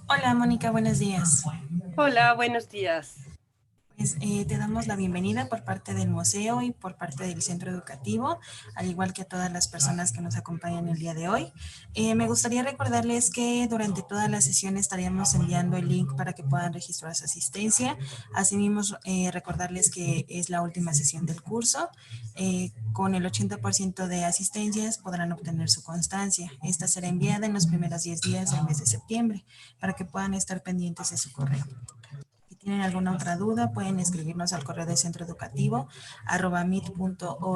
Hola Mónica, buenos días. Hola, buenos días. Pues te damos la bienvenida por parte del museo y por parte del centro educativo, al igual que a todas las personas que nos acompañan el día de hoy. Me gustaría recordarles que durante toda la sesión estaríamos enviando el link para que puedan registrar su asistencia. Asimismo, recordarles que es la última sesión del curso. Con el 80% de asistencias podrán obtener su constancia. Esta será enviada en los primeros 10 días del mes de septiembre para que puedan estar pendientes de su correo. Si tienen alguna otra duda, pueden escribirnos al correo de centro educativo @mit.org.mx.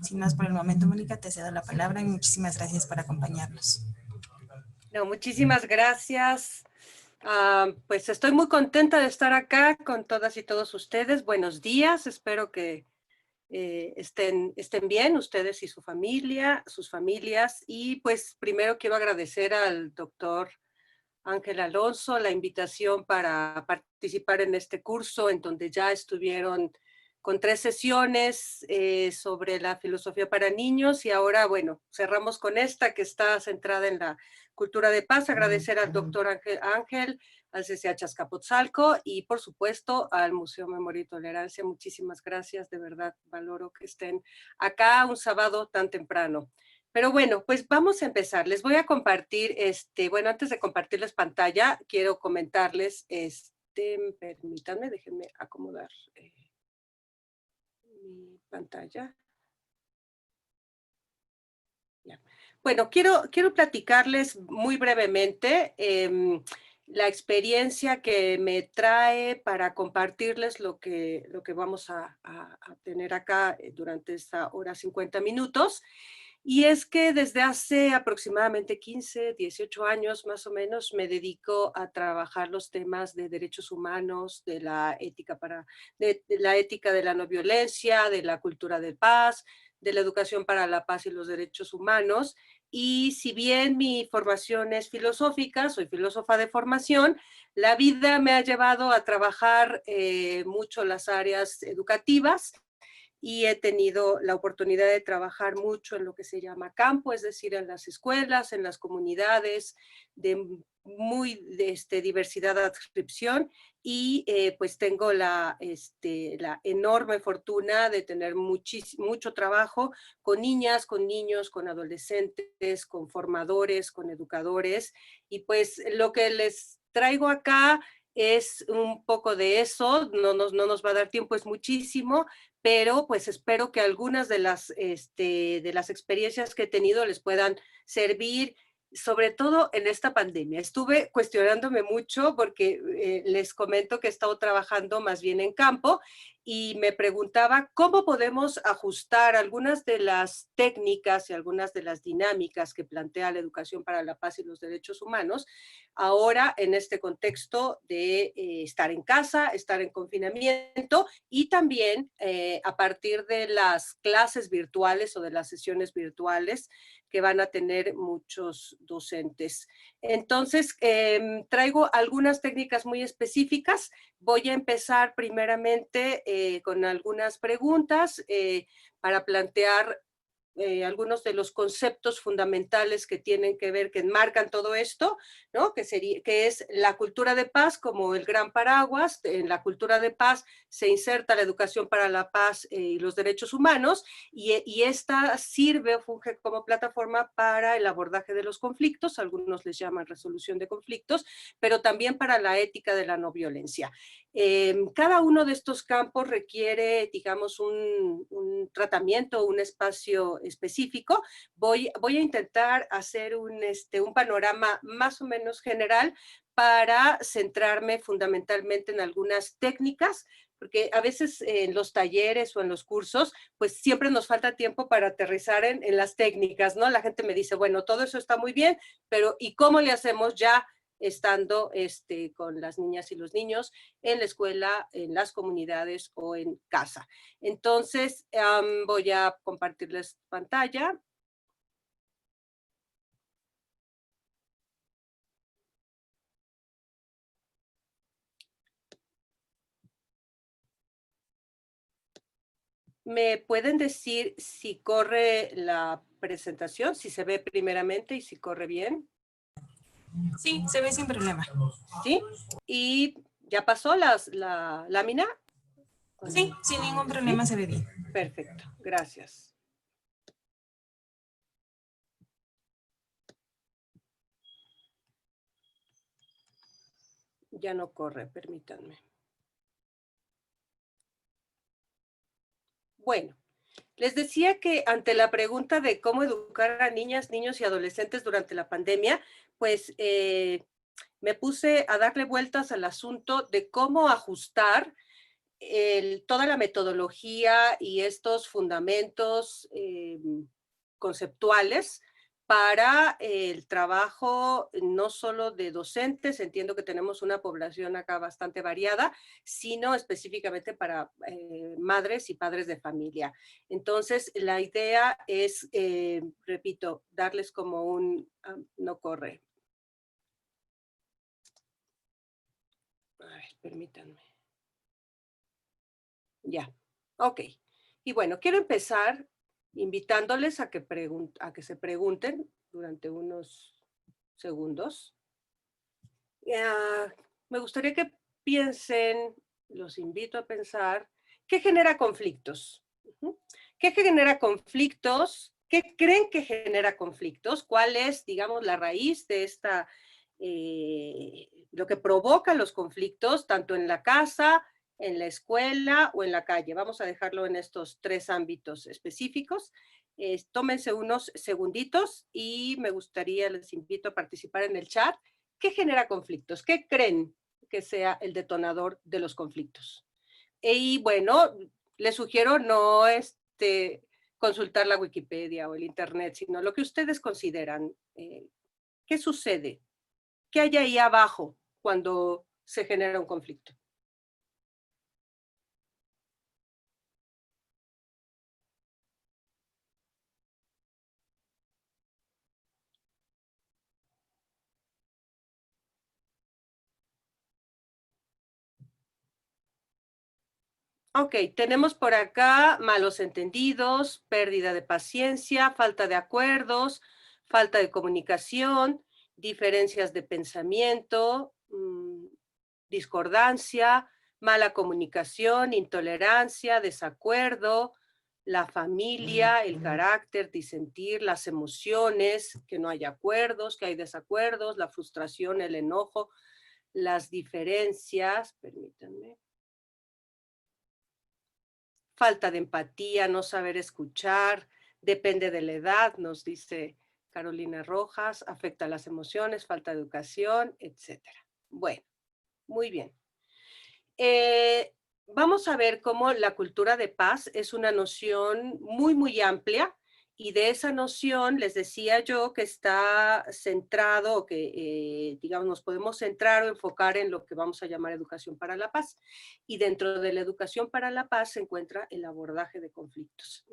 Sin más por el momento, Mónica, te cedo la palabra y muchísimas gracias por acompañarnos. No, muchísimas gracias. Pues estoy muy contenta de estar acá con todas y todos ustedes. Buenos días, espero que estén bien ustedes y su familia, sus familias. Y pues primero quiero agradecer al doctor Ángel Alonso la invitación para participar en este curso, en donde ya estuvieron con 3 sesiones sobre la filosofía para niños y ahora, bueno, cerramos con esta que está centrada en la cultura de paz. Agradecer al doctor Ángel, al CCH Azcapotzalco y por supuesto al Museo Memoria y Tolerancia. Muchísimas gracias, de verdad valoro que estén acá un sábado tan temprano. Pero bueno, pues vamos a empezar. Les voy a compartir, bueno, antes de compartirles pantalla, quiero comentarles, permítanme, déjenme acomodar mi pantalla. Ya. Bueno, quiero platicarles muy brevemente la experiencia que me trae para compartirles lo que vamos a tener acá durante esta hora 50 minutos. Y es que desde hace aproximadamente 15, 18 años más o menos me dedico a trabajar los temas de derechos humanos, de la ética de la no violencia, de la cultura de paz, de la educación para la paz y los derechos humanos. Y si bien mi formación es filosófica, soy filósofa de formación, la vida me ha llevado a trabajar mucho las áreas educativas y he tenido la oportunidad de trabajar mucho en lo que se llama campo, es decir, en las escuelas, en las comunidades, de muy diversidad de adscripción y pues tengo la enorme fortuna de tener mucho trabajo con niñas, con niños, con adolescentes, con formadores, con educadores y pues lo que les traigo acá es un poco de eso, no nos va a dar tiempo, es muchísimo, pero pues espero que algunas de las experiencias que he tenido les puedan servir, sobre todo en esta pandemia. Estuve cuestionándome mucho porque les comento que he estado trabajando más bien en campo y me preguntaba cómo podemos ajustar algunas de las técnicas y algunas de las dinámicas que plantea la educación para la paz y los derechos humanos ahora en este contexto de estar en casa, estar en confinamiento y también a partir de las clases virtuales o de las sesiones virtuales que van a tener muchos docentes. Entonces, traigo algunas técnicas muy específicas. Voy a empezar primeramente con algunas preguntas para plantear algunos de los conceptos fundamentales que tienen que ver, que enmarcan todo esto, ¿no? Que es la cultura de paz como el gran paraguas. En la cultura de paz se inserta la educación para la paz y los derechos humanos, y esta funge como plataforma para el abordaje de los conflictos, algunos les llaman resolución de conflictos, pero también para la ética de la no violencia. Cada uno de estos campos requiere, digamos, un tratamiento, un espacio específico. Voy a intentar hacer un panorama más o menos general para centrarme fundamentalmente en algunas técnicas, porque a veces en los talleres o en los cursos, pues siempre nos falta tiempo para aterrizar en las técnicas, ¿no? La gente me dice, bueno, todo eso está muy bien, pero ¿y cómo le hacemos ya estando con las niñas y los niños en la escuela, en las comunidades o en casa? Entonces, voy a compartirles pantalla. ¿Me pueden decir si corre la presentación, si se ve primeramente y si corre bien? Sí, se ve sin problema. ¿Sí? ¿Y ya pasó la lámina? Sí, sin ningún ¿Sí? problema se ve bien. Perfecto, gracias. Ya no corre, permítanme. Bueno, les decía que ante la pregunta de cómo educar a niñas, niños y adolescentes durante la pandemia, pues me puse a darle vueltas al asunto de cómo ajustar toda la metodología y estos fundamentos conceptuales para el trabajo no solo de docentes, entiendo que tenemos una población acá bastante variada, sino específicamente para madres y padres de familia. Entonces, la idea es, repito, darles como no corre. A ver, permítanme. Ya, ok. Y bueno, quiero empezar invitándoles a que se pregunten durante unos segundos. Ah, me gustaría que piensen, los invito a pensar, ¿qué genera conflictos? Ujú. ¿Qué genera conflictos? ¿Qué creen que genera conflictos? ¿Cuál es, digamos, la raíz de lo que provoca los conflictos, tanto en la casa, en la escuela o en la calle? Vamos a dejarlo en estos tres ámbitos específicos. Tómense unos segunditos y me gustaría, les invito a participar en el chat. ¿Qué genera conflictos? ¿Qué creen que sea el detonador de los conflictos? Y bueno, les sugiero no consultar la Wikipedia o el Internet, sino lo que ustedes consideran. ¿Qué sucede? ¿Qué hay ahí abajo cuando se genera un conflicto? Ok, tenemos por acá malos entendidos, pérdida de paciencia, falta de acuerdos, falta de comunicación, diferencias de pensamiento, discordancia, mala comunicación, intolerancia, desacuerdo, la familia, el carácter, disentir, las emociones, que no hay acuerdos, que hay desacuerdos, la frustración, el enojo, las diferencias, permítanme, falta de empatía, no saber escuchar, depende de la edad, nos dice Carolina Rojas, afecta las emociones, falta de educación, etcétera. Bueno, muy bien. Eh, Vamos a ver cómo la cultura de paz es una noción muy, muy amplia y de esa noción les decía yo que está centrado o que, digamos, nos podemos centrar o enfocar en lo que vamos a llamar educación para la paz. Y dentro de la educación para la paz se encuentra el abordaje de conflictos.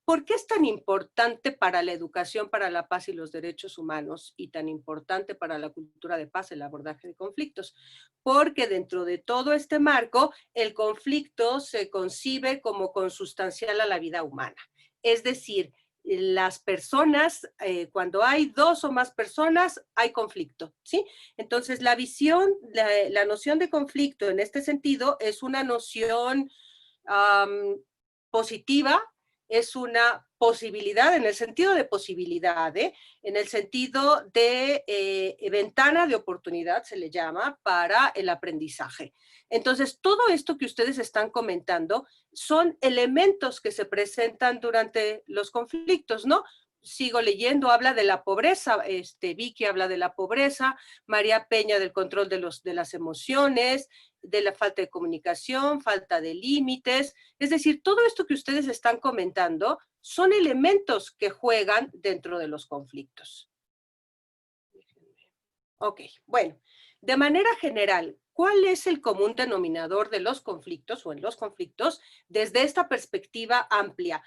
¿Por qué es tan importante para la educación para la paz y los derechos humanos y tan importante para la cultura de paz el abordaje de conflictos? Porque dentro de todo este marco, el conflicto se concibe como consustancial a la vida humana. Es decir, las personas, cuando hay dos o más personas, hay conflicto, ¿sí? Entonces, la noción de conflicto en este sentido es una noción positiva, es una posibilidad, en el sentido de posibilidad, en el sentido de ventana de oportunidad, se le llama, para el aprendizaje. Entonces, todo esto que ustedes están comentando son elementos que se presentan durante los conflictos, ¿no? Sigo leyendo, habla de la pobreza, Vicky habla de la pobreza, María Peña del control de las emociones, de la falta de comunicación, falta de límites. Es decir, todo esto que ustedes están comentando son elementos que juegan dentro de los conflictos. Ok, bueno, de manera general, ¿cuál es el común denominador de los conflictos o en los conflictos desde esta perspectiva amplia?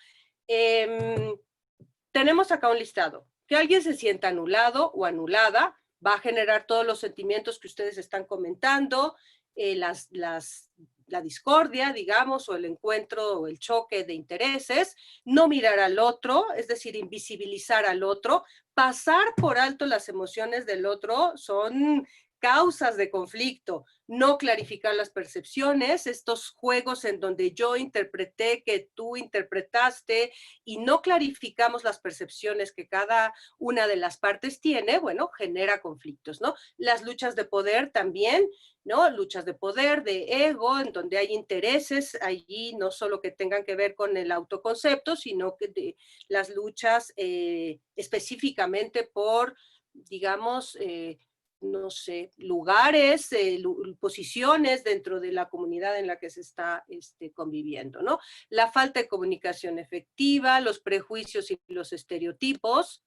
Tenemos acá un listado. Que alguien se sienta anulado o anulada va a generar todos los sentimientos que ustedes están comentando, las la discordia, digamos, o el encuentro o el choque de intereses, no mirar al otro, es decir, invisibilizar al otro, pasar por alto las emociones del otro son causas de conflicto, no clarificar las percepciones, estos juegos en donde yo interpreté que tú interpretaste y no clarificamos las percepciones que cada una de las partes tiene, bueno, genera conflictos, ¿no? Las luchas de poder también, ¿no? Luchas de poder, de ego, en donde hay intereses allí, no solo que tengan que ver con el autoconcepto, sino que las luchas específicamente por, digamos, no sé, lugares, posiciones dentro de la comunidad en la que se está conviviendo, ¿no? La falta de comunicación efectiva, los prejuicios y los estereotipos,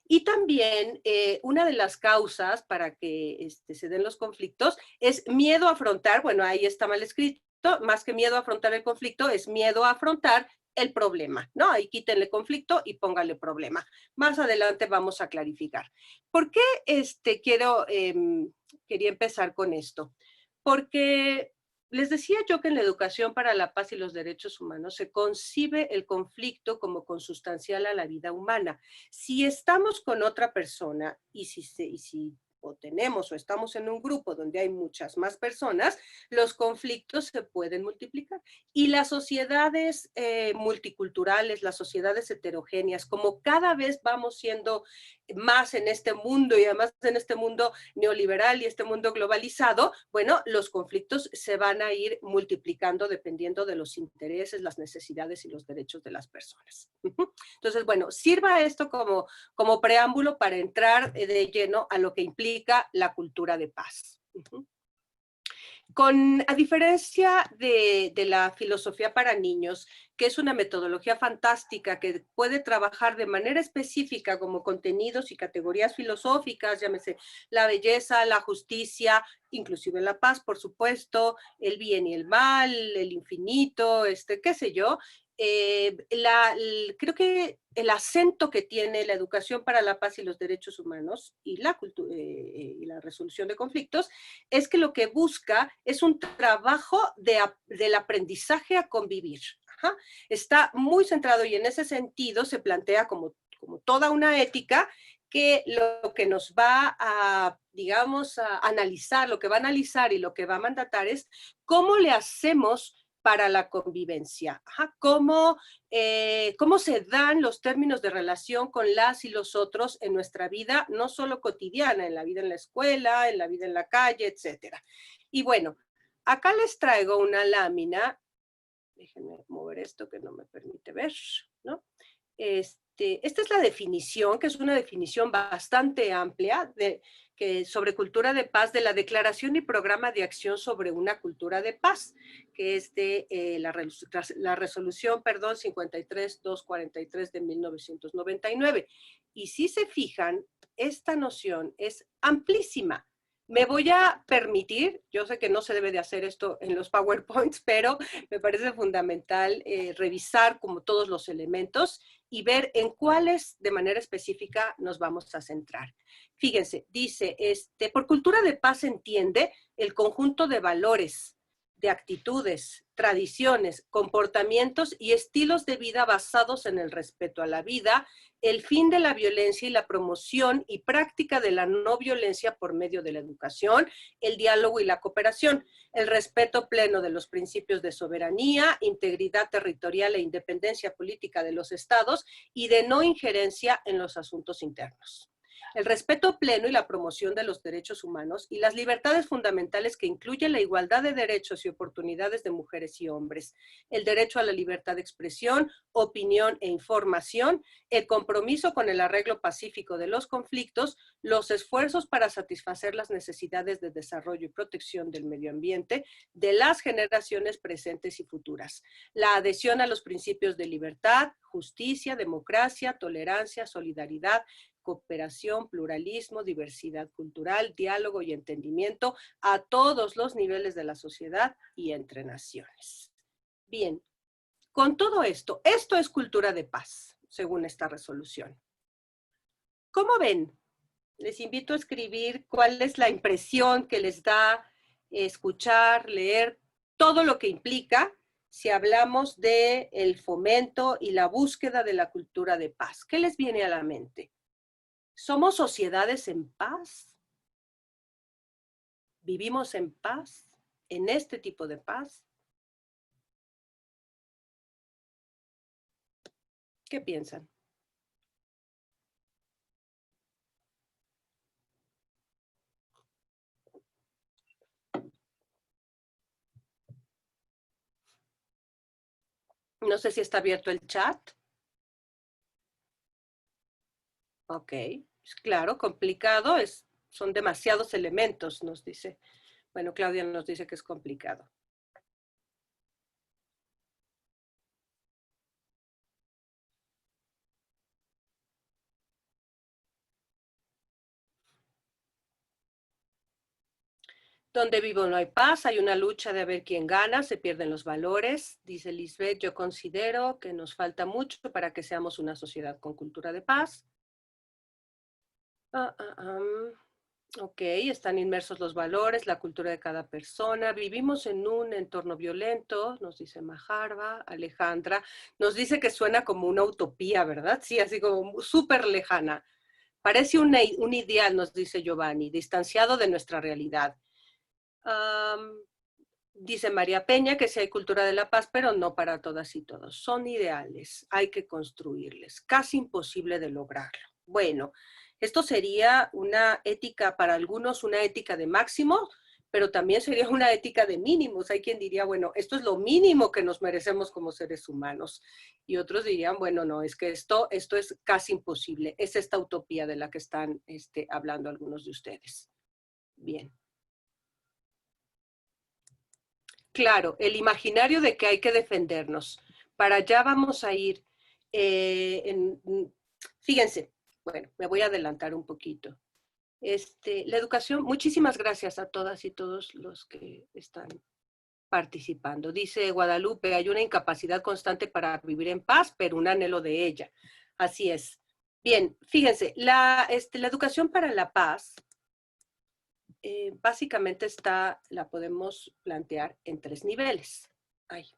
y también una de las causas para que se den los conflictos es miedo a afrontar, bueno, ahí está mal escrito, más que miedo a afrontar el conflicto, es miedo a afrontar el problema, ¿no? Ahí quítenle conflicto y póngale problema. Más adelante vamos a clarificar. ¿Por qué quería empezar con esto? Porque les decía yo que en la educación para la paz y los derechos humanos se concibe el conflicto como consustancial a la vida humana. Si estamos con otra persona y si o tenemos o estamos en un grupo donde hay muchas más personas, los conflictos se pueden multiplicar. Y las sociedades multiculturales, las sociedades heterogéneas, como cada vez vamos siendo más en este mundo y además en este mundo neoliberal y este mundo globalizado, bueno, los conflictos se van a ir multiplicando dependiendo de los intereses, las necesidades y los derechos de las personas. Entonces, bueno, sirva esto como preámbulo para entrar de lleno a lo que implica la cultura de paz. A diferencia de la filosofía para niños, que es una metodología fantástica que puede trabajar de manera específica como contenidos y categorías filosóficas, llámese la belleza, la justicia, inclusive la paz, por supuesto, el bien y el mal, el infinito, qué sé yo. Creo que el acento que tiene la educación para la paz y los derechos humanos y y la resolución de conflictos es que lo que busca es un trabajo del aprendizaje a convivir. Ajá. Está muy centrado y en ese sentido se plantea como toda una ética que lo que nos va a, digamos, a analizar, lo que va a analizar y lo que va a mandatar es cómo le hacemos para la convivencia. Ajá. Cómo se dan los términos de relación con las y los otros en nuestra vida, no solo cotidiana, en la vida en la escuela, en la vida en la calle, etcétera. Y bueno, acá les traigo una lámina, déjenme mover esto que no me permite ver, ¿no? Esta es la definición, que es una definición bastante amplia sobre cultura de paz de la Declaración y Programa de Acción sobre una Cultura de Paz, que es de la resolución, 53.243 de 1999. Y si se fijan, esta noción es amplísima. Me voy a permitir, yo sé que no se debe de hacer esto en los PowerPoints, pero me parece fundamental revisar como todos los elementos y ver en cuáles de manera específica nos vamos a centrar. Fíjense, dice, por cultura de paz se entiende el conjunto de valores, de actitudes, tradiciones, comportamientos y estilos de vida basados en el respeto a la vida, el fin de la violencia y la promoción y práctica de la no violencia por medio de la educación, el diálogo y la cooperación, el respeto pleno de los principios de soberanía, integridad territorial e independencia política de los estados y de no injerencia en los asuntos internos. El respeto pleno y la promoción de los derechos humanos y las libertades fundamentales que incluyen la igualdad de derechos y oportunidades de mujeres y hombres, el derecho a la libertad de expresión, opinión e información, el compromiso con el arreglo pacífico de los conflictos, los esfuerzos para satisfacer las necesidades de desarrollo y protección del medio ambiente de las generaciones presentes y futuras, la adhesión a los principios de libertad, justicia, democracia, tolerancia, solidaridad, cooperación, pluralismo, diversidad cultural, diálogo y entendimiento a todos los niveles de la sociedad y entre naciones. Bien, con todo esto es cultura de paz, según esta resolución. ¿Cómo ven? Les invito a escribir cuál es la impresión que les da escuchar, leer todo lo que implica si hablamos de el fomento y la búsqueda de la cultura de paz. ¿Qué les viene a la mente? ¿Somos sociedades en paz? ¿Vivimos en paz? ¿En este tipo de paz? ¿Qué piensan? No sé si está abierto el chat. Ok, claro, complicado, son demasiados elementos, nos dice. Bueno, Claudia nos dice que es complicado. Donde vivo no hay paz, hay una lucha de a ver quién gana, se pierden los valores. Dice Lisbeth, yo considero que nos falta mucho para que seamos una sociedad con cultura de paz. Ok, están inmersos los valores, la cultura de cada persona. Vivimos en un entorno violento, nos dice Majarba. Alejandra nos dice que suena como una utopía, ¿verdad? Sí, así como súper lejana. Parece un ideal, nos dice Giovanni, distanciado de nuestra realidad. Dice María Peña que sí hay cultura de la paz, pero no para todas y todos. Son ideales, hay que construirles. Casi imposible de lograrlo. Bueno, esto sería una ética para algunos, una ética de máximo, pero también sería una ética de mínimos. Hay quien diría, bueno, esto es lo mínimo que nos merecemos como seres humanos. Y otros dirían, bueno, no, es que esto es casi imposible. Es esta utopía de la que están hablando algunos de ustedes. Bien. Claro, el imaginario de que hay que defendernos. Para allá vamos a ir. Fíjense, bueno, me voy a adelantar un poquito. La educación, muchísimas gracias a todas y todos los que están participando. Dice Guadalupe, hay una incapacidad constante para vivir en paz, pero un anhelo de ella. Así es. Bien, fíjense, la educación para la paz básicamente la podemos plantear en 3 niveles. Ay.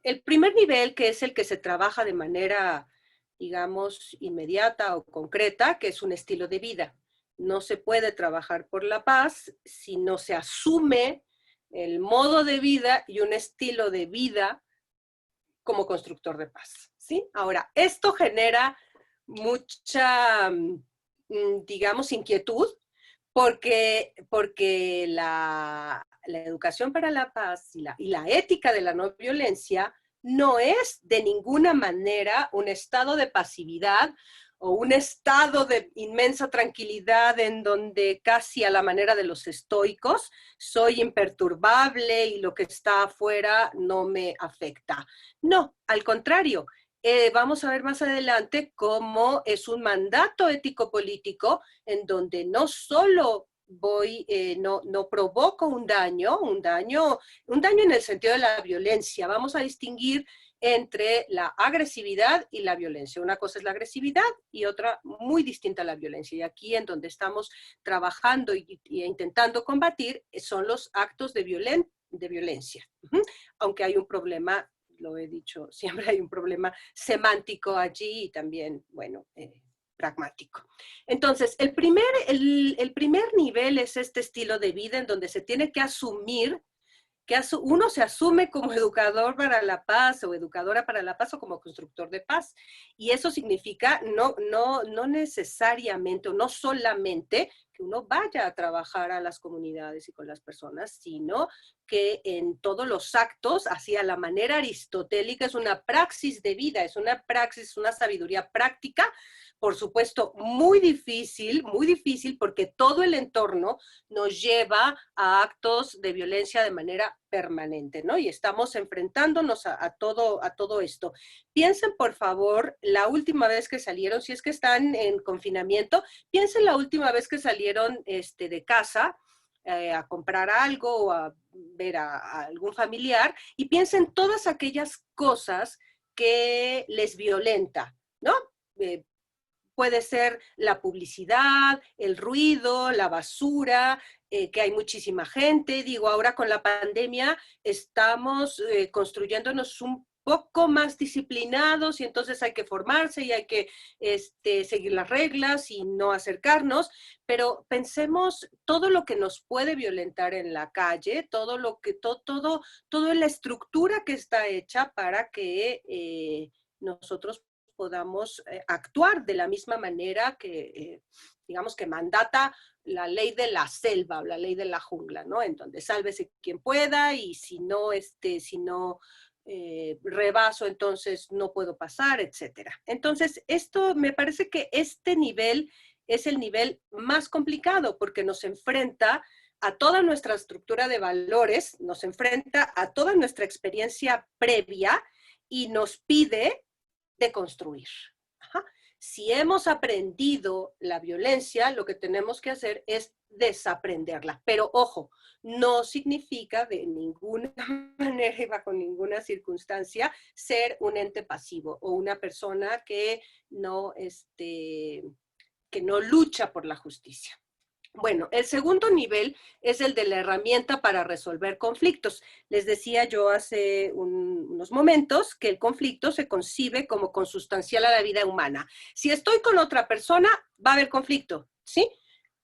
El primer nivel, que es el que se trabaja de manera, digamos, inmediata o concreta, que es un estilo de vida. No se puede trabajar por la paz si no se asume el modo de vida y un estilo de vida como constructor de paz, ¿sí? Ahora, esto genera mucha, digamos, inquietud porque la educación para la paz y la ética de la no violencia no es de ninguna manera un estado de pasividad o un estado de inmensa tranquilidad en donde casi a la manera de los estoicos soy imperturbable y lo que está afuera no me afecta. No, al contrario, vamos a ver más adelante cómo es un mandato ético-político en donde no solo no provoco un daño en el sentido de la violencia. Vamos a distinguir entre la agresividad y la violencia. Una cosa es la agresividad y otra muy distinta a la violencia. Y aquí en donde estamos trabajando y intentando combatir son los actos de violencia. Aunque hay un problema, lo he dicho, siempre hay un problema semántico allí y también, bueno, pragmático. Entonces, el primer nivel es este estilo de vida en donde se tiene que asumir que uno se asume como educador para la paz o educadora para la paz o como constructor de paz. Y eso significa no necesariamente o no solamente que uno vaya a trabajar a las comunidades y con las personas, sino que en todos los actos, así a la manera aristotélica, es una praxis de vida, es una praxis, una sabiduría práctica, por supuesto, muy difícil, porque todo el entorno nos lleva a actos de violencia de manera permanente, ¿no? Y estamos enfrentándonos a todo esto. Piensen, por favor, la última vez que salieron, si es que están en confinamiento, piensen la última vez que salieron de casa, a comprar algo o a ver a algún familiar, y piensen todas aquellas cosas que les violenta, ¿no? puede ser la publicidad, el ruido, la basura, que hay muchísima gente. Digo, ahora con la pandemia estamos construyéndonos un poco más disciplinados y entonces hay que formarse y hay que seguir las reglas y no acercarnos, pero pensemos todo lo que nos puede violentar en la calle, todo lo que, toda la estructura que está hecha para que nosotros podamos actuar de la misma manera que, digamos, que mandata la ley de la selva o la ley de la jungla, ¿no? En donde sálvese quien pueda y si no, si no rebaso, entonces no puedo pasar, etcétera. Entonces, esto me parece que este nivel es el nivel más complicado porque nos enfrenta a toda nuestra estructura de valores, nos enfrenta a toda nuestra experiencia previa y nos pide deconstruir. Ajá. Si hemos aprendido la violencia, lo que tenemos que hacer es desaprenderla. Pero ojo, no significa de ninguna manera y bajo ninguna circunstancia ser un ente pasivo o una persona que no lucha por la justicia. Bueno, el segundo nivel es el de la herramienta para resolver conflictos. Les decía yo hace unos momentos que el conflicto se concibe como consustancial a la vida humana. Si estoy con otra persona, va a haber conflicto, ¿sí?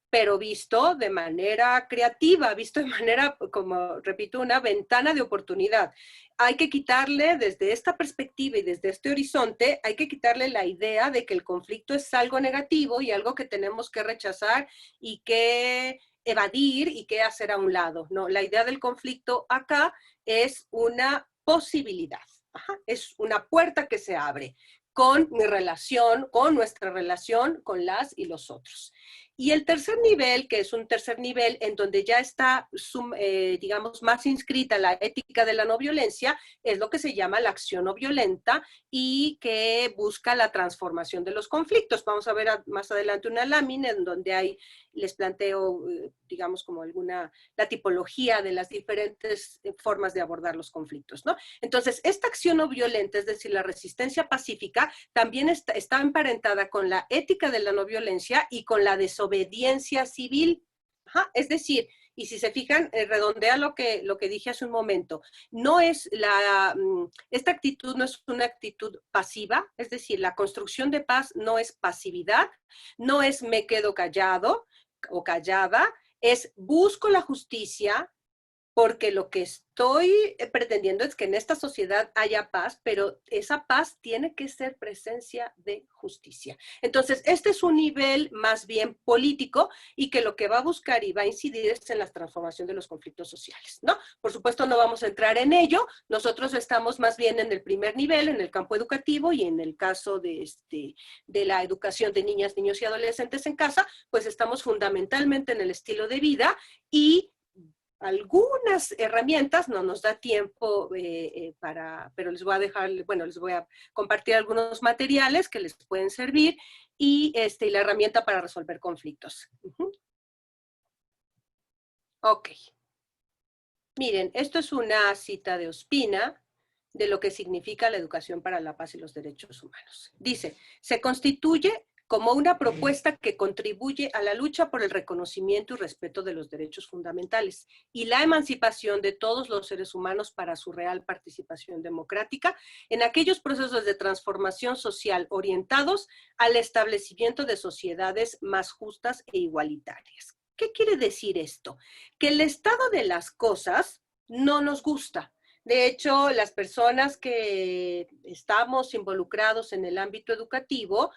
Pero visto de manera creativa, visto de manera, como repito, una ventana de oportunidad. Hay que quitarle desde esta perspectiva y desde este horizonte, hay que quitarle la idea de que el conflicto es algo negativo y algo que tenemos que rechazar y que evadir y que hacer a un lado. No, la idea del conflicto acá es una posibilidad. Ajá, es una puerta que se abre con mi relación, con nuestra relación con las y los otros. Y el tercer nivel, que es un tercer nivel en donde ya está, digamos, más inscrita la ética de la no violencia, es lo que se llama la acción no violenta y que busca la transformación de los conflictos. Vamos a ver más adelante una lámina en donde les planteo, digamos, como la tipología de las diferentes formas de abordar los conflictos, ¿no? Entonces, esta acción no violenta, es decir, la resistencia pacífica, también está emparentada con la ética de la no violencia y con la desobediencia civil. Ajá, es decir, y si se fijan, redondea lo que dije hace un momento, esta actitud no es una actitud pasiva, es decir, la construcción de paz no es pasividad, no es me quedo callado o callada, es busco la justicia, porque lo que estoy pretendiendo es que en esta sociedad haya paz, pero esa paz tiene que ser presencia de justicia. Entonces, este es un nivel más bien político y que lo que va a buscar y va a incidir es en la transformación de los conflictos sociales, ¿no? Por supuesto, no vamos a entrar en ello. Nosotros estamos más bien en el primer nivel, en el campo educativo y en el caso de la educación de niñas, niños y adolescentes en casa, pues estamos fundamentalmente en el estilo de vida y algunas herramientas, no nos da tiempo pero les voy a dejar, bueno, les voy a compartir algunos materiales que les pueden servir y la herramienta para resolver conflictos. Ok. Miren, esto es una cita de Ospina de lo que significa la educación para la paz y los derechos humanos. Dice, se constituye como una propuesta que contribuye a la lucha por el reconocimiento y respeto de los derechos fundamentales y la emancipación de todos los seres humanos para su real participación democrática en aquellos procesos de transformación social orientados al establecimiento de sociedades más justas e igualitarias. ¿Qué quiere decir esto? Que el estado de las cosas no nos gusta. De hecho, las personas que estamos involucrados en el ámbito educativo,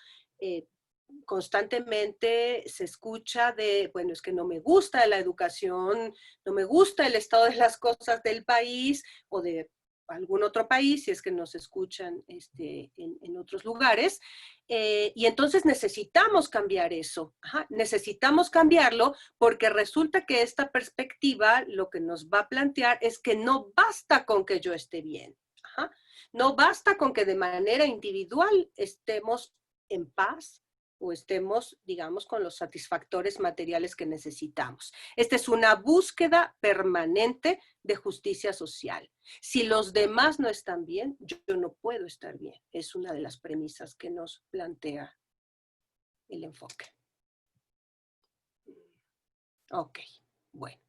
constantemente se escucha bueno, es que no me gusta la educación, no me gusta el estado de las cosas del país o de algún otro país, si es que nos escuchan en otros lugares, y entonces necesitamos cambiar eso. Ajá, necesitamos cambiarlo porque resulta que esta perspectiva lo que nos va a plantear es que no basta con que yo esté bien. Ajá, no basta con que de manera individual estemos en paz, o estemos, digamos, con los satisfactores materiales que necesitamos. Esta es una búsqueda permanente de justicia social. Si los demás no están bien, yo no puedo estar bien. Es una de las premisas que nos plantea el enfoque. Ok, bueno.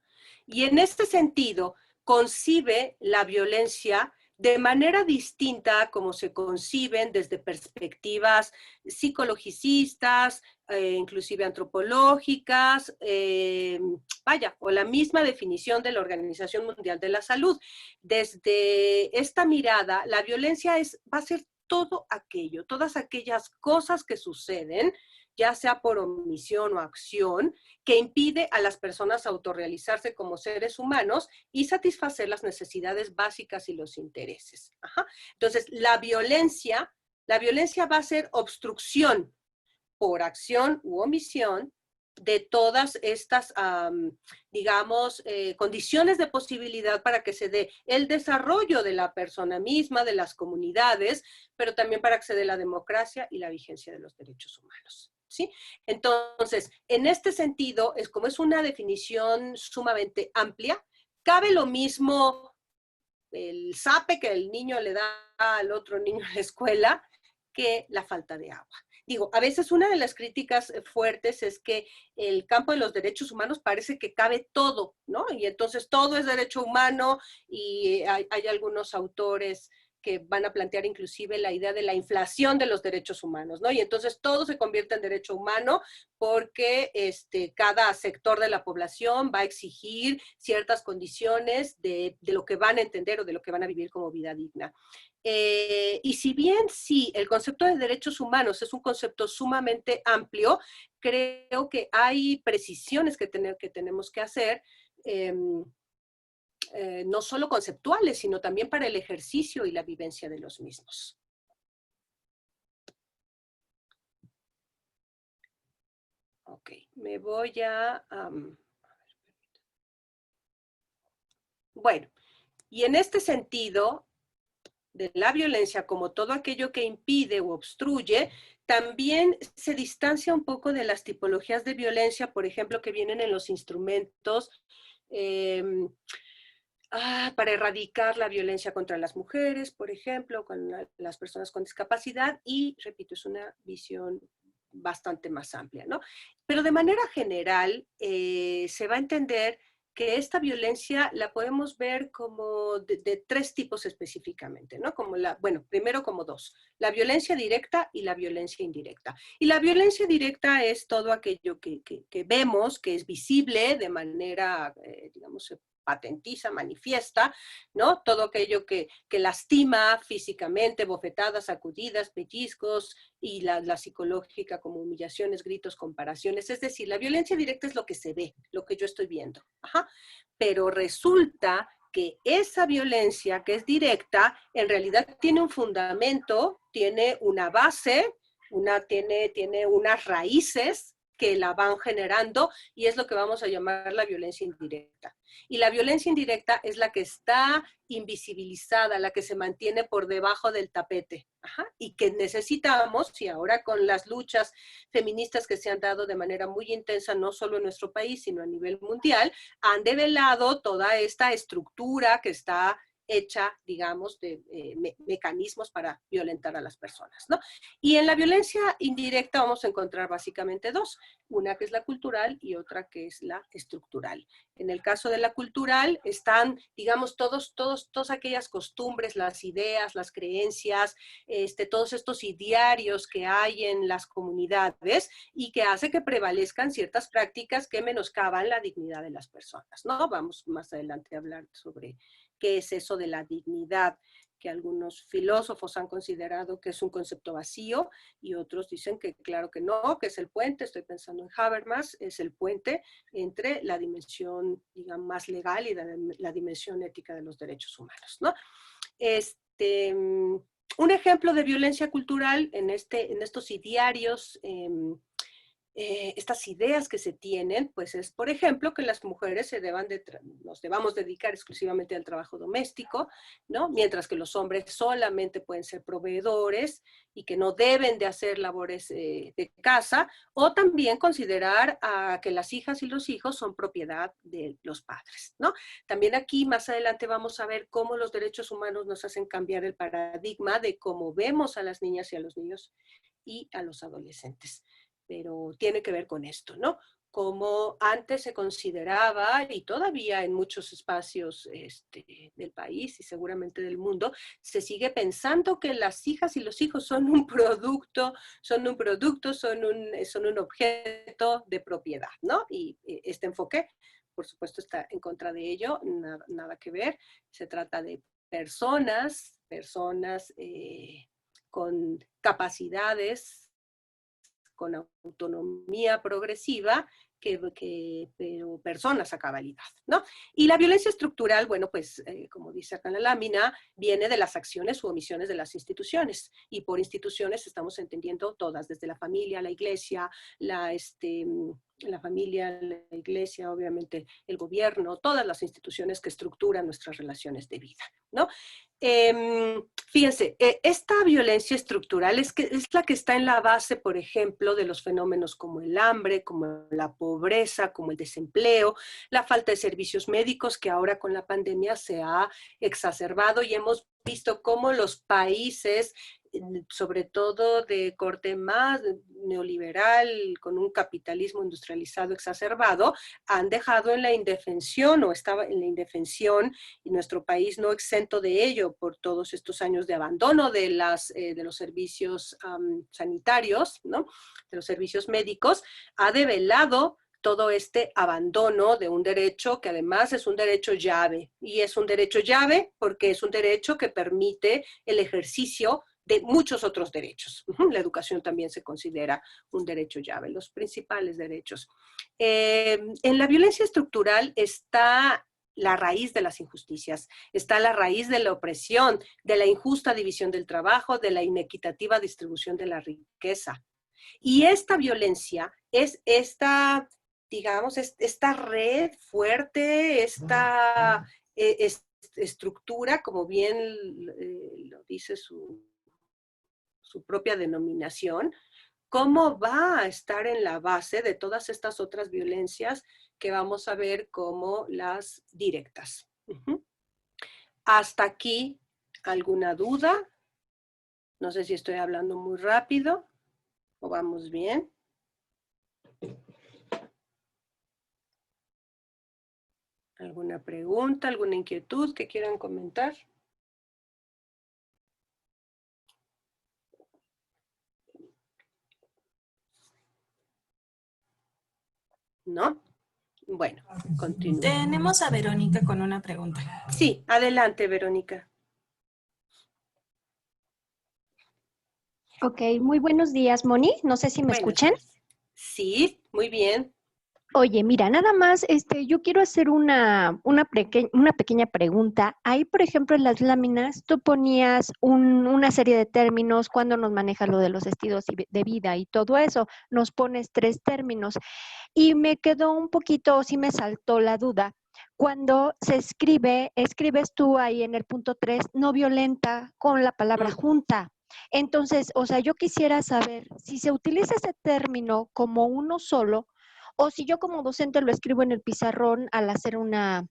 Y en este sentido, concibe la violencia de manera distinta a como se conciben desde perspectivas psicologicistas, inclusive antropológicas, vaya, o la misma definición de la Organización Mundial de la Salud. Desde esta mirada, la violencia va a ser todo aquello, todas aquellas cosas que suceden, ya sea por omisión o acción, que impide a las personas autorrealizarse como seres humanos y satisfacer las necesidades básicas y los intereses. Ajá. Entonces, la violencia va a ser obstrucción por acción u omisión de todas estas, digamos, condiciones de posibilidad para que se dé el desarrollo de la persona misma, de las comunidades, pero también para que se dé la democracia y la vigencia de los derechos humanos. ¿Sí? Entonces, en este sentido, como es una definición sumamente amplia, cabe lo mismo el zape que el niño le da al otro niño en la escuela que la falta de agua. Digo, a veces una de las críticas fuertes es que el campo de los derechos humanos parece que cabe todo, ¿no? Y entonces todo es derecho humano y hay algunos autores que van a plantear inclusive la idea de la inflación de los derechos humanos, ¿no? Y entonces todo se convierte en derecho humano porque cada sector de la población va a exigir ciertas condiciones de lo que van a entender o de lo que van a vivir como vida digna. Y si bien sí, el concepto de derechos humanos es un concepto sumamente amplio, creo que hay precisiones que tenemos que hacer, no solo conceptuales, sino también para el ejercicio y la vivencia de los mismos. Ok, me voy a... bueno, y en este sentido, de la violencia como todo aquello que impide o obstruye, también se distancia un poco de las tipologías de violencia, por ejemplo, que vienen en los instrumentos para erradicar la violencia contra las mujeres, por ejemplo, con las personas con discapacidad, y repito, es una visión bastante más amplia, ¿no? Pero de manera general, se va a entender que esta violencia la podemos ver como de tres tipos específicamente, ¿no? Bueno, primero como dos, la violencia directa y la violencia indirecta. Y la violencia directa es todo aquello que vemos, que es visible de manera, digamos, patentiza, manifiesta, ¿no? Todo aquello que lastima físicamente, bofetadas, sacudidas, pellizcos, y la psicológica como humillaciones, gritos, comparaciones. Es decir, la violencia directa es lo que se ve, lo que yo estoy viendo. Ajá. Pero resulta que esa violencia que es directa, en realidad tiene un fundamento, tiene una base, tiene unas raíces que la van generando, y es lo que vamos a llamar la violencia indirecta. Y la violencia indirecta es la que está invisibilizada, la que se mantiene por debajo del tapete. Ajá. Y que necesitamos, y ahora con las luchas feministas que se han dado de manera muy intensa, no solo en nuestro país, sino a nivel mundial, han develado toda esta estructura que está hecha, digamos, de mecanismos para violentar a las personas, ¿no? Y en la violencia indirecta vamos a encontrar básicamente dos, una que es la cultural y otra que es la estructural. En el caso de la cultural están, digamos, todas aquellas costumbres, las ideas, las creencias, todos estos idearios que hay en las comunidades y que hace que prevalezcan ciertas prácticas que menoscaban la dignidad de las personas, ¿no? Vamos más adelante a hablar sobre qué es eso de la dignidad, que algunos filósofos han considerado que es un concepto vacío y otros dicen que claro que no, que es el puente, estoy pensando en Habermas, es el puente entre la dimensión, digamos, más legal y la dimensión ética de los derechos humanos, ¿no? Un ejemplo de violencia cultural en estos idearios, estas ideas que se tienen, pues es, por ejemplo, que las mujeres nos debamos dedicar exclusivamente al trabajo doméstico, ¿no? Mientras que los hombres solamente pueden ser proveedores y que no deben de hacer labores de casa, o también considerar que las hijas y los hijos son propiedad de los padres, ¿no? También aquí más adelante vamos a ver cómo los derechos humanos nos hacen cambiar el paradigma de cómo vemos a las niñas y a los niños y a los adolescentes. pero tiene que ver con esto, ¿no? Como antes se consideraba, y todavía en muchos espacios del país y seguramente del mundo, se sigue pensando que las hijas y los hijos son un producto, son un objeto de propiedad, ¿no? Y este enfoque, por supuesto, está en contra de ello, nada que ver. Se trata de personas con capacidades, con autonomía progresiva, pero personas a cabalidad, ¿no? Y la violencia estructural, bueno, pues, como dice acá en la lámina, viene de las acciones u omisiones de las instituciones. Y por instituciones estamos entendiendo todas, desde la familia, la iglesia, la familia, la iglesia, obviamente el gobierno, todas las instituciones que estructuran nuestras relaciones de vida, ¿no? Fíjense, esta violencia estructural es la que está en la base, por ejemplo, de los fenómenos como el hambre, como la pobreza, como el desempleo, la falta de servicios médicos, que ahora con la pandemia se ha exacerbado y hemos visto cómo los países, sobre todo de corte más neoliberal, con un capitalismo industrializado exacerbado, han dejado en la indefensión o estaba en la indefensión, y nuestro país no exento de ello por todos estos años de abandono de los servicios sanitarios, ¿no? De los servicios médicos, ha develado todo este abandono de un derecho que además es un derecho llave. Y es un derecho llave porque es un derecho que permite el ejercicio de muchos otros derechos. La educación también se considera un derecho llave, los principales derechos. En la violencia estructural está la raíz de las injusticias, está la raíz de la opresión, de la injusta división del trabajo, de la inequitativa distribución de la riqueza. Y esta violencia es digamos, esta red fuerte, esta estructura, como bien lo dice su propia denominación, cómo va a estar en la base de todas estas otras violencias que vamos a ver como las directas. Hasta aquí, ¿alguna duda? No sé si estoy hablando muy rápido o vamos bien. ¿Alguna pregunta, alguna inquietud que quieran comentar? ¿No? Bueno, continúo. Tenemos a Verónica con una pregunta. Sí, adelante, Verónica. Ok, muy buenos días, Moni. No sé si me escuchan. Sí, muy bien. Oye, mira, nada más, yo quiero hacer una pequeña pregunta. Ahí, por ejemplo, en las láminas, tú ponías una serie de términos cuando nos manejas lo de los estilos de vida y todo eso. Nos pones 3 términos. Y me quedó un poquito, sí me saltó la duda. Cuando se escribes tú ahí en el punto 3, no violenta con la palabra junta. Entonces, o sea, yo quisiera saber si se utiliza ese término como uno solo o si yo como docente lo escribo en el pizarrón al hacer una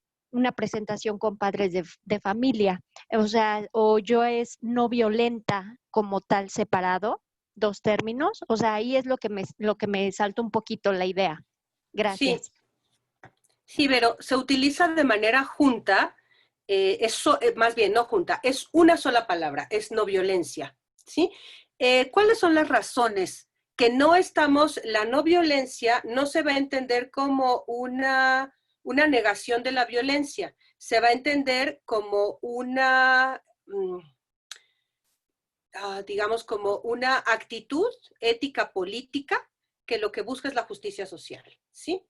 presentación con padres de familia. O sea, o yo es no violenta como tal separado, 2 términos. O sea, ahí es lo que me salta un poquito la idea. Gracias. Sí, pero se utiliza de manera junta, más bien no junta, es una sola palabra, es no violencia, ¿sí? ¿Cuáles son las razones? Que la no violencia no se va a entender como una negación de la violencia, se va a entender como digamos, como una actitud ética política que lo que busca es la justicia social, ¿sí?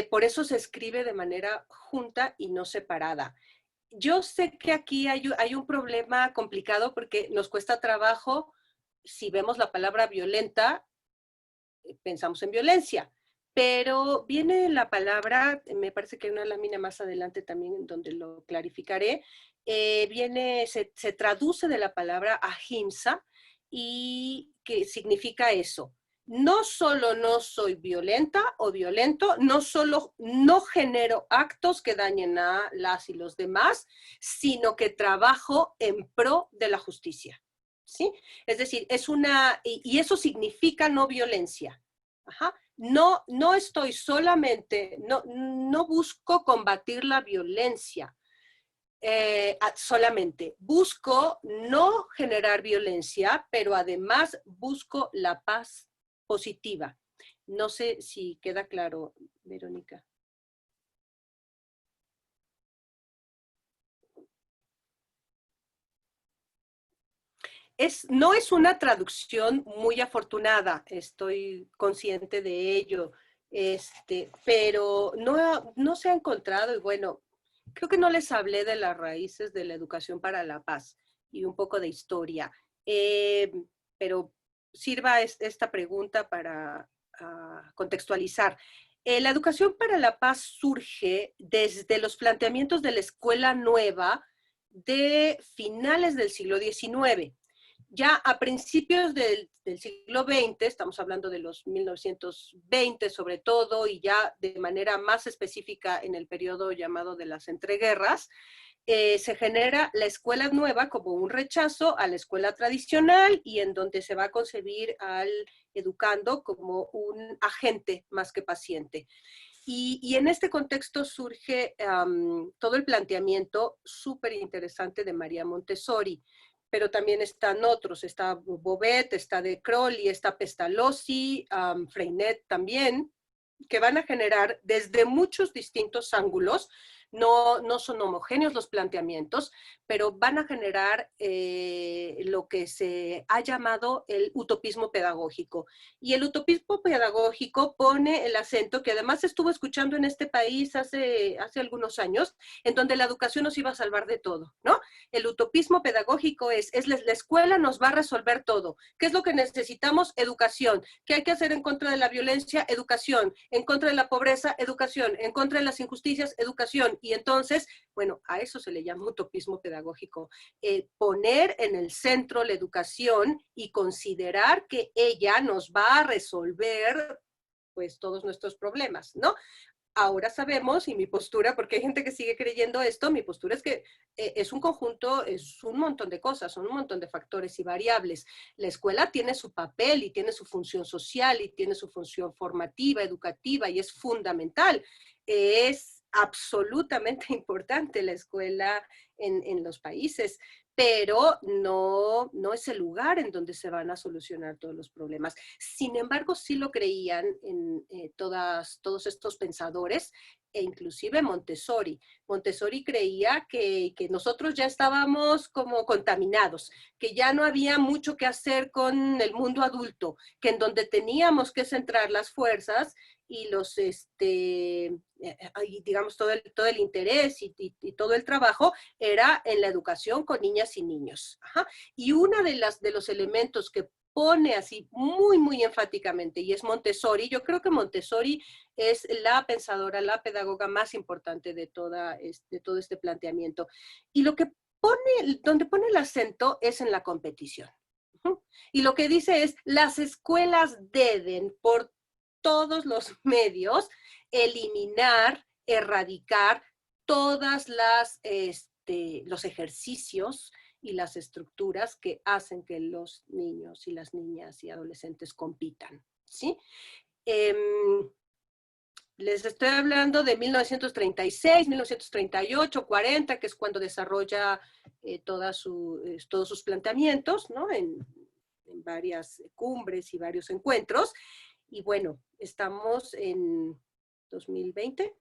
Por eso se escribe de manera junta y no separada. Yo sé que aquí hay un problema complicado porque nos cuesta trabajo, si vemos la palabra violenta, pensamos en violencia, pero viene la palabra, me parece que hay una lámina más adelante también en donde lo clarificaré, se traduce de la palabra ahimsa y que significa eso. No solo no soy violenta o violento, no solo no genero actos que dañen a las y los demás, sino que trabajo en pro de la justicia. ¿Sí? Es decir, y eso significa no violencia. Ajá. No, no estoy solamente, no busco combatir la violencia, solamente. Busco no generar violencia, pero además busco la paz positiva. No sé si queda claro, Verónica. No es una traducción muy afortunada, estoy consciente de ello, pero no se ha encontrado, y bueno, creo que no les hablé de las raíces de la educación para la paz y un poco de historia, pero sirva esta pregunta para contextualizar. La educación para la paz surge desde los planteamientos de la escuela nueva de finales del siglo XIX. Ya a principios del siglo XX, estamos hablando de los 1920 sobre todo, y ya de manera más específica en el periodo llamado de las entreguerras, se genera la escuela nueva como un rechazo a la escuela tradicional y en donde se va a concebir al educando como un agente más que paciente. Y en este contexto surge todo el planteamiento súper interesante de María Montessori, pero también están otros, está Bobet, está De Crowley, está Pestalozzi, Freinet también, que van a generar desde muchos distintos ángulos, no son homogéneos los planteamientos, pero van a generar lo que se ha llamado el utopismo pedagógico. Y el utopismo pedagógico pone el acento, que además estuvo escuchando en este país hace algunos años, en donde la educación nos iba a salvar de todo, ¿no? El utopismo pedagógico es la escuela nos va a resolver todo. ¿Qué es lo que necesitamos? Educación. ¿Qué hay que hacer en contra de la violencia? Educación. En contra de la pobreza, educación. En contra de las injusticias, educación. Y entonces, bueno, a eso se le llama utopismo pedagógico. Poner en el centro la educación y considerar que ella nos va a resolver pues todos nuestros problemas, ¿no? Ahora sabemos, y mi postura, porque hay gente que sigue creyendo esto, mi postura es que es un conjunto, es un montón de cosas, son un montón de factores y variables. La escuela tiene su papel y tiene su función social y tiene su función formativa, educativa, y es fundamental. Es absolutamente importante la escuela en los países, pero no es el lugar en donde se van a solucionar todos los problemas. Sin embargo, sí lo creían en todos estos pensadores, e inclusive Montessori. Montessori creía que nosotros ya estábamos como contaminados, que ya no había mucho que hacer con el mundo adulto, que en donde teníamos que centrar las fuerzas y digamos, todo el interés y todo el trabajo era en la educación con niñas y niños. Ajá. Y uno de los elementos que pone así muy, muy enfáticamente, y es Montessori, yo creo que Montessori es la pensadora, la pedagoga más importante de todo este planteamiento. Y donde pone el acento es en la competición. Y lo que dice es, las escuelas deben, por todos los medios, eliminar, erradicar todas los ejercicios y las estructuras que hacen que los niños y las niñas y adolescentes compitan, ¿sí? Les estoy hablando de 1936, 1938, 40, que es cuando desarrolla todos sus planteamientos, ¿no? En varias cumbres y varios encuentros. Y bueno, estamos en 2020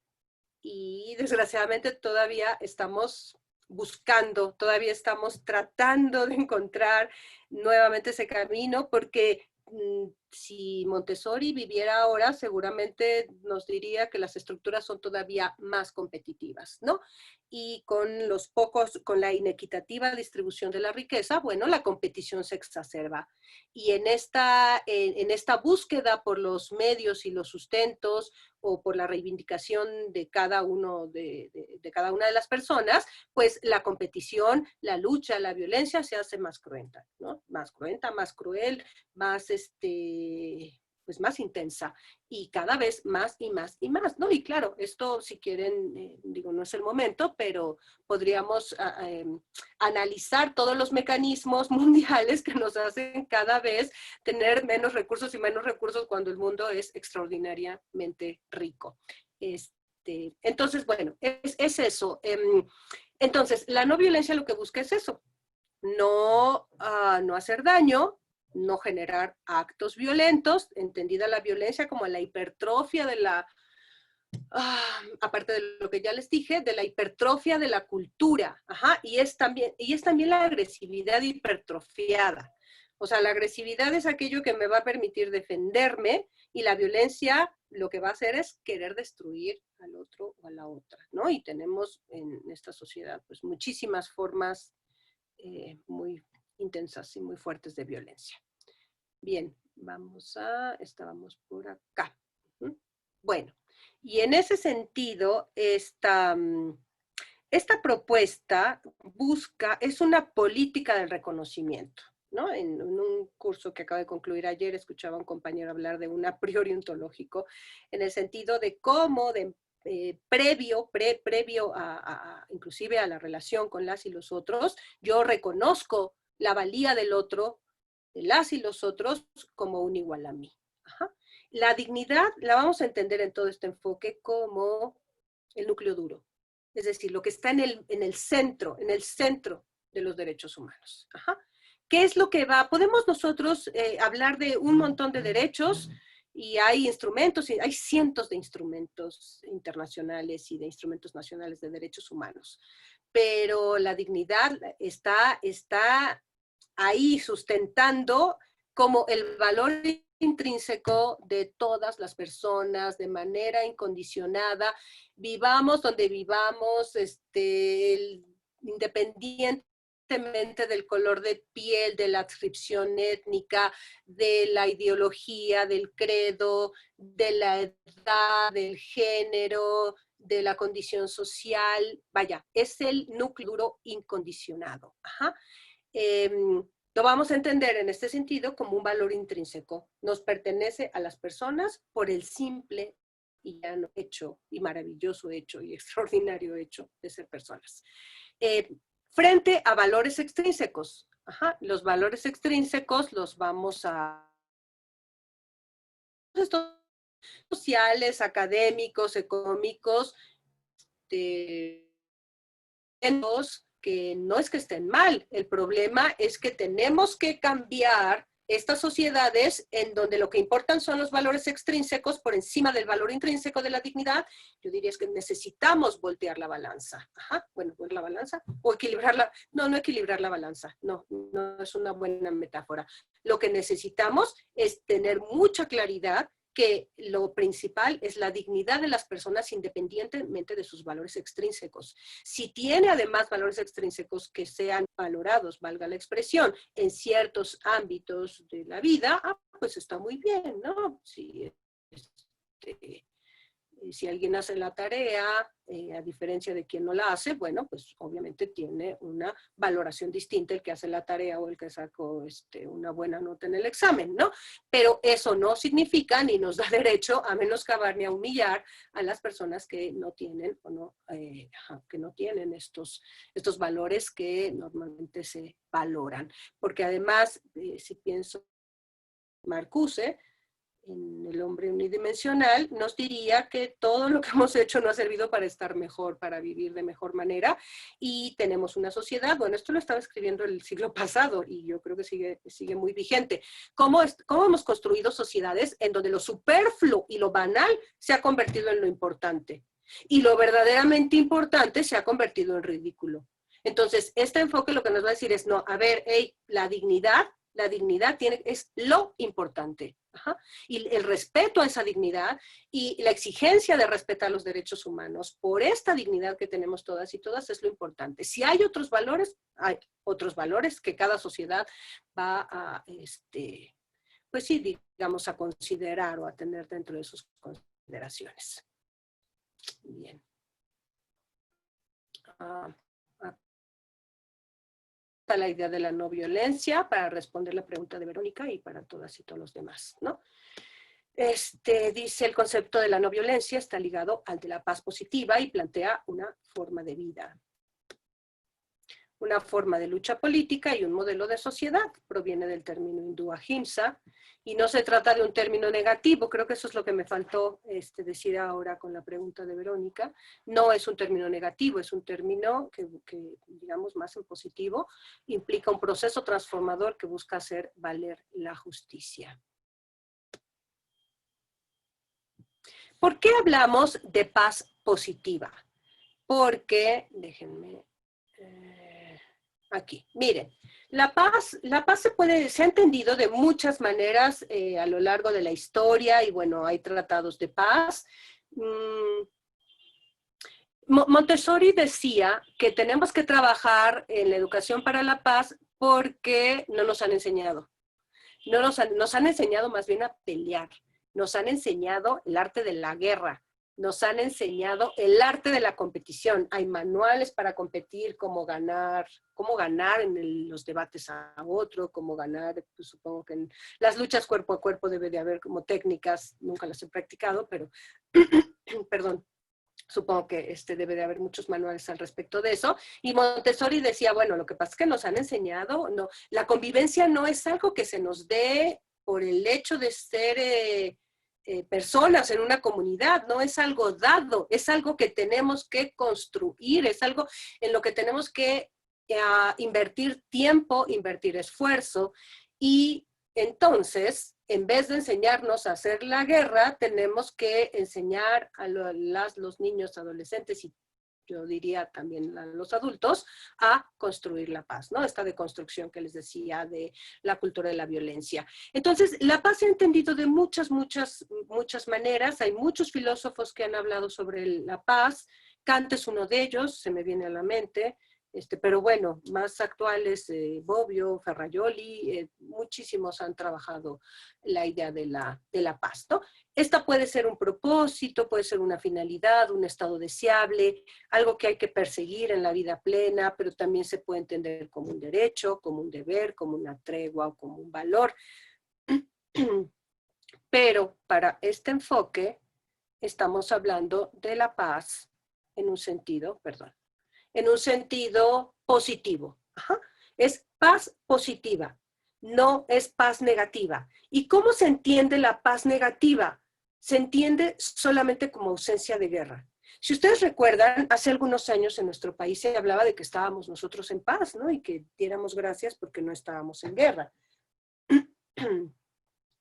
y desgraciadamente todavía estamos buscando, todavía estamos tratando de encontrar nuevamente ese camino, porque si Montessori viviera ahora, seguramente nos diría que las estructuras son todavía más competitivas, ¿no? Y con la inequitativa distribución de la riqueza, bueno, la competición se exacerba. Y en esta búsqueda por los medios y los sustentos, o por la reivindicación de cada una de las personas, pues la competición, la lucha, la violencia se hace más cruenta, ¿no? Más cruenta, más cruel, más, pues pues más intensa y cada vez más y más y más, ¿no? Y claro, esto si quieren, digo, no es el momento, pero podríamos analizar todos los mecanismos mundiales que nos hacen cada vez tener menos recursos y menos recursos cuando el mundo es extraordinariamente rico. Entonces, bueno, es eso. Entonces, la no violencia lo que busca es eso, no hacer daño, no generar actos violentos, entendida la violencia como la hipertrofia de la, aparte de lo que ya les dije, de la hipertrofia de la cultura, y es también la agresividad hipertrofiada. O sea, la agresividad es aquello que me va a permitir defenderme y la violencia lo que va a hacer es querer destruir al otro o a la otra, ¿no? Y tenemos en esta sociedad pues muchísimas formas muy intensas y muy fuertes de violencia. Bien, estábamos por acá. Bueno, y en ese sentido, esta propuesta es una política del reconocimiento, ¿no? En un curso que acabo de concluir ayer, escuchaba a un compañero hablar de un a priori ontológico, en el sentido de cómo previo inclusive a la relación con las y los otros, yo reconozco la valía del otro, de las y los otros, como un igual a mí. La dignidad la vamos a entender en todo este enfoque como el núcleo duro, es decir, lo que está en el centro de los derechos humanos. ¿Qué es lo que va? Podemos nosotros hablar de un montón de derechos, y hay instrumentos, hay cientos de instrumentos internacionales y de instrumentos nacionales de derechos humanos, pero la dignidad está ahí sustentando como el valor intrínseco de todas las personas de manera incondicionada, vivamos donde vivamos, independientemente del color de piel, de la adscripción étnica, de la ideología, del credo, de la edad, del género, de la condición social. Vaya, es el núcleo duro incondicionado. Lo vamos a entender en este sentido como un valor intrínseco. Nos pertenece a las personas por el simple y llano hecho, y maravilloso hecho, y extraordinario hecho de ser personas. Frente a valores extrínsecos. Los valores extrínsecos los vamos a... estos sociales, académicos, económicos, que no es que estén mal, el problema es que tenemos que cambiar estas sociedades en donde lo que importan son los valores extrínsecos por encima del valor intrínseco de la dignidad. Yo diría es que necesitamos voltear la balanza. Bueno, ¿voltear la balanza? O equilibrarla. No equilibrar la balanza. No es una buena metáfora. Lo que necesitamos es tener mucha claridad que lo principal es la dignidad de las personas independientemente de sus valores extrínsecos. Si tiene además valores extrínsecos que sean valorados, valga la expresión, en ciertos ámbitos de la vida, pues está muy bien, ¿no? Si alguien hace la tarea, a diferencia de quien no la hace, bueno, pues obviamente tiene una valoración distinta el que hace la tarea o el que sacó una buena nota en el examen, ¿no? Pero eso no significa ni nos da derecho a menoscabar ni a humillar a las personas que no tienen que no tienen estos valores que normalmente se valoran. Porque además, si pienso Marcuse, en El hombre unidimensional, nos diría que todo lo que hemos hecho no ha servido para estar mejor, para vivir de mejor manera, y tenemos una sociedad, bueno, esto lo estaba escribiendo el siglo pasado, y yo creo que sigue muy vigente. ¿Cómo hemos construido sociedades en donde lo superfluo y lo banal se ha convertido en lo importante? Y lo verdaderamente importante se ha convertido en ridículo. Entonces, este enfoque lo que nos va a decir es, no, a ver, la dignidad es lo importante. Y el respeto a esa dignidad y la exigencia de respetar los derechos humanos por esta dignidad que tenemos todas y todas es lo importante. Si hay otros valores que cada sociedad va a, pues sí, digamos, a considerar o a tener dentro de sus consideraciones. Bien. La idea de la no violencia para responder la pregunta de Verónica y para todas y todos los demás, ¿no? Dice el concepto de la no violencia está ligado al de la paz positiva y plantea una forma de vida, una forma de lucha política y un modelo de sociedad. Proviene del término hindú ahimsa y no se trata de un término negativo. Creo que eso es lo que me faltó decir ahora con la pregunta de Verónica. No es un término negativo, es un término que digamos más en positivo, implica un proceso transformador que busca hacer valer la justicia. ¿Por qué hablamos de paz positiva? Porque, déjenme, aquí, miren, la paz se ha entendido de muchas maneras a lo largo de la historia y bueno, hay tratados de paz. Montessori decía que tenemos que trabajar en la educación para la paz porque no nos han enseñado. Nos han enseñado más bien a pelear. Nos han enseñado el arte de la guerra, nos han enseñado el arte de la competición. Hay manuales para competir, cómo ganar en los debates a otro, cómo ganar, pues supongo que en las luchas cuerpo a cuerpo debe de haber como técnicas, nunca las he practicado, pero, perdón, supongo que debe de haber muchos manuales al respecto de eso. Y Montessori decía, bueno, lo que pasa es que nos han enseñado, no, la convivencia no es algo que se nos dé por el hecho de ser personas en una comunidad, no es algo dado, es algo que tenemos que construir, es algo en lo que tenemos que invertir tiempo, invertir esfuerzo, y entonces, en vez de enseñarnos a hacer la guerra, tenemos que enseñar a los niños, adolescentes y yo diría también a los adultos, a construir la paz, ¿no? Esta deconstrucción que les decía de la cultura de la violencia. Entonces, la paz se ha entendido de muchas maneras. Hay muchos filósofos que han hablado sobre la paz. Kant es uno de ellos, se me viene a la mente. Pero bueno, más actuales, Bobbio, Ferrajoli, muchísimos han trabajado la idea de la paz, ¿no? Esta puede ser un propósito, puede ser una finalidad, un estado deseable, algo que hay que perseguir en la vida plena, pero también se puede entender como un derecho, como un deber, como una tregua o como un valor. Pero para este enfoque estamos hablando de la paz en un sentido positivo. Ajá. Es paz positiva, no es paz negativa. ¿Y cómo se entiende la paz negativa? Se entiende solamente como ausencia de guerra. Si ustedes recuerdan, hace algunos años en nuestro país se hablaba de que estábamos nosotros en paz, ¿no? Y que diéramos gracias porque no estábamos en guerra.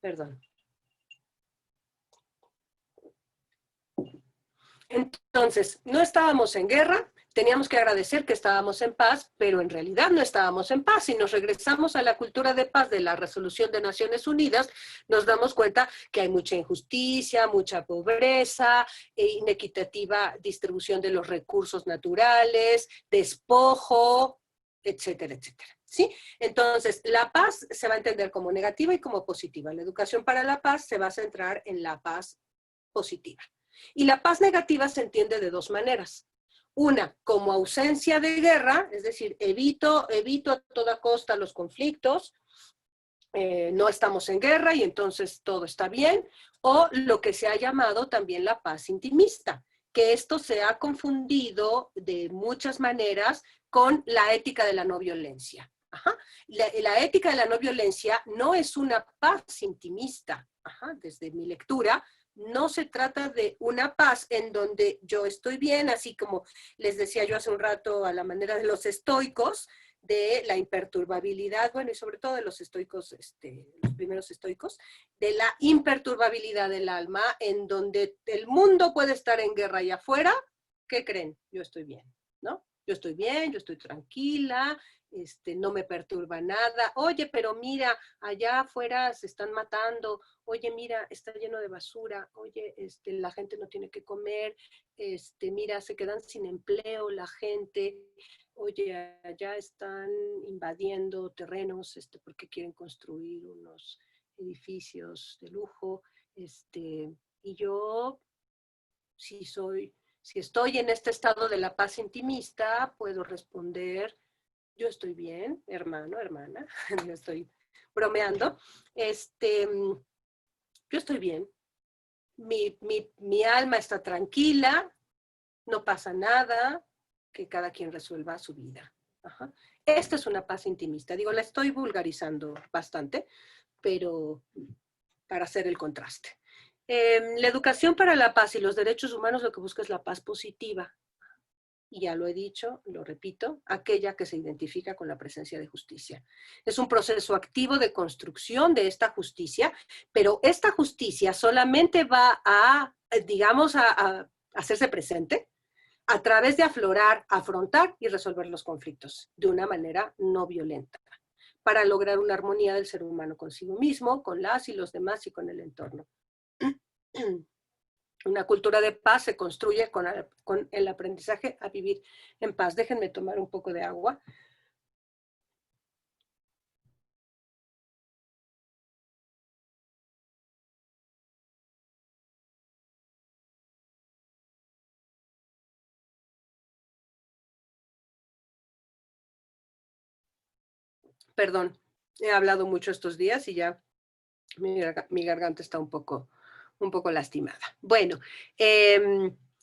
Perdón. Entonces, no estábamos en guerra, teníamos que agradecer que estábamos en paz, pero en realidad no estábamos en paz. Si nos regresamos a la cultura de paz de la Resolución de Naciones Unidas, nos damos cuenta que hay mucha injusticia, mucha pobreza, inequitativa distribución de los recursos naturales, despojo, etcétera, etcétera. ¿Sí? Entonces, la paz se va a entender como negativa y como positiva. La educación para la paz se va a centrar en la paz positiva. Y la paz negativa se entiende de dos maneras. Una, como ausencia de guerra, es decir, evito a toda costa los conflictos, no estamos en guerra y entonces todo está bien, o lo que se ha llamado también la paz intimista, que esto se ha confundido de muchas maneras con la ética de la no violencia. Ajá. La ética de la no violencia no es una paz intimista. Ajá. Desde mi lectura, no se trata de una paz en donde yo estoy bien, así como les decía yo hace un rato a la manera de los estoicos, de la imperturbabilidad, bueno, y sobre todo de los estoicos, los primeros estoicos, de la imperturbabilidad del alma, en donde el mundo puede estar en guerra y afuera, ¿qué creen? Yo estoy bien, ¿no? Yo estoy bien, yo estoy tranquila, no me perturba nada. Oye, pero mira, allá afuera se están matando. Oye, mira, está lleno de basura. Oye, la gente no tiene que comer. Mira, se quedan sin empleo la gente. Oye, allá están invadiendo terrenos porque quieren construir unos edificios de lujo. Y yo, si estoy en este estado de la paz intimista, puedo responder, yo estoy bien, hermano, hermana, yo estoy bromeando, yo estoy bien, mi alma está tranquila, no pasa nada, que cada quien resuelva su vida. Ajá. Esta es una paz intimista. Digo, la estoy vulgarizando bastante, pero para hacer el contraste. La educación para la paz y los derechos humanos lo que busca es la paz positiva. Y ya lo he dicho, lo repito, aquella que se identifica con la presencia de justicia. Es un proceso activo de construcción de esta justicia, pero esta justicia solamente va a, digamos, a hacerse presente a través de aflorar, afrontar y resolver los conflictos de una manera no violenta, para lograr una armonía del ser humano consigo mismo, con las y los demás y con el entorno. Una cultura de paz se construye con el aprendizaje a vivir en paz. Déjenme tomar un poco de agua. Perdón, he hablado mucho estos días y ya mi garganta está un poco lastimada. Bueno,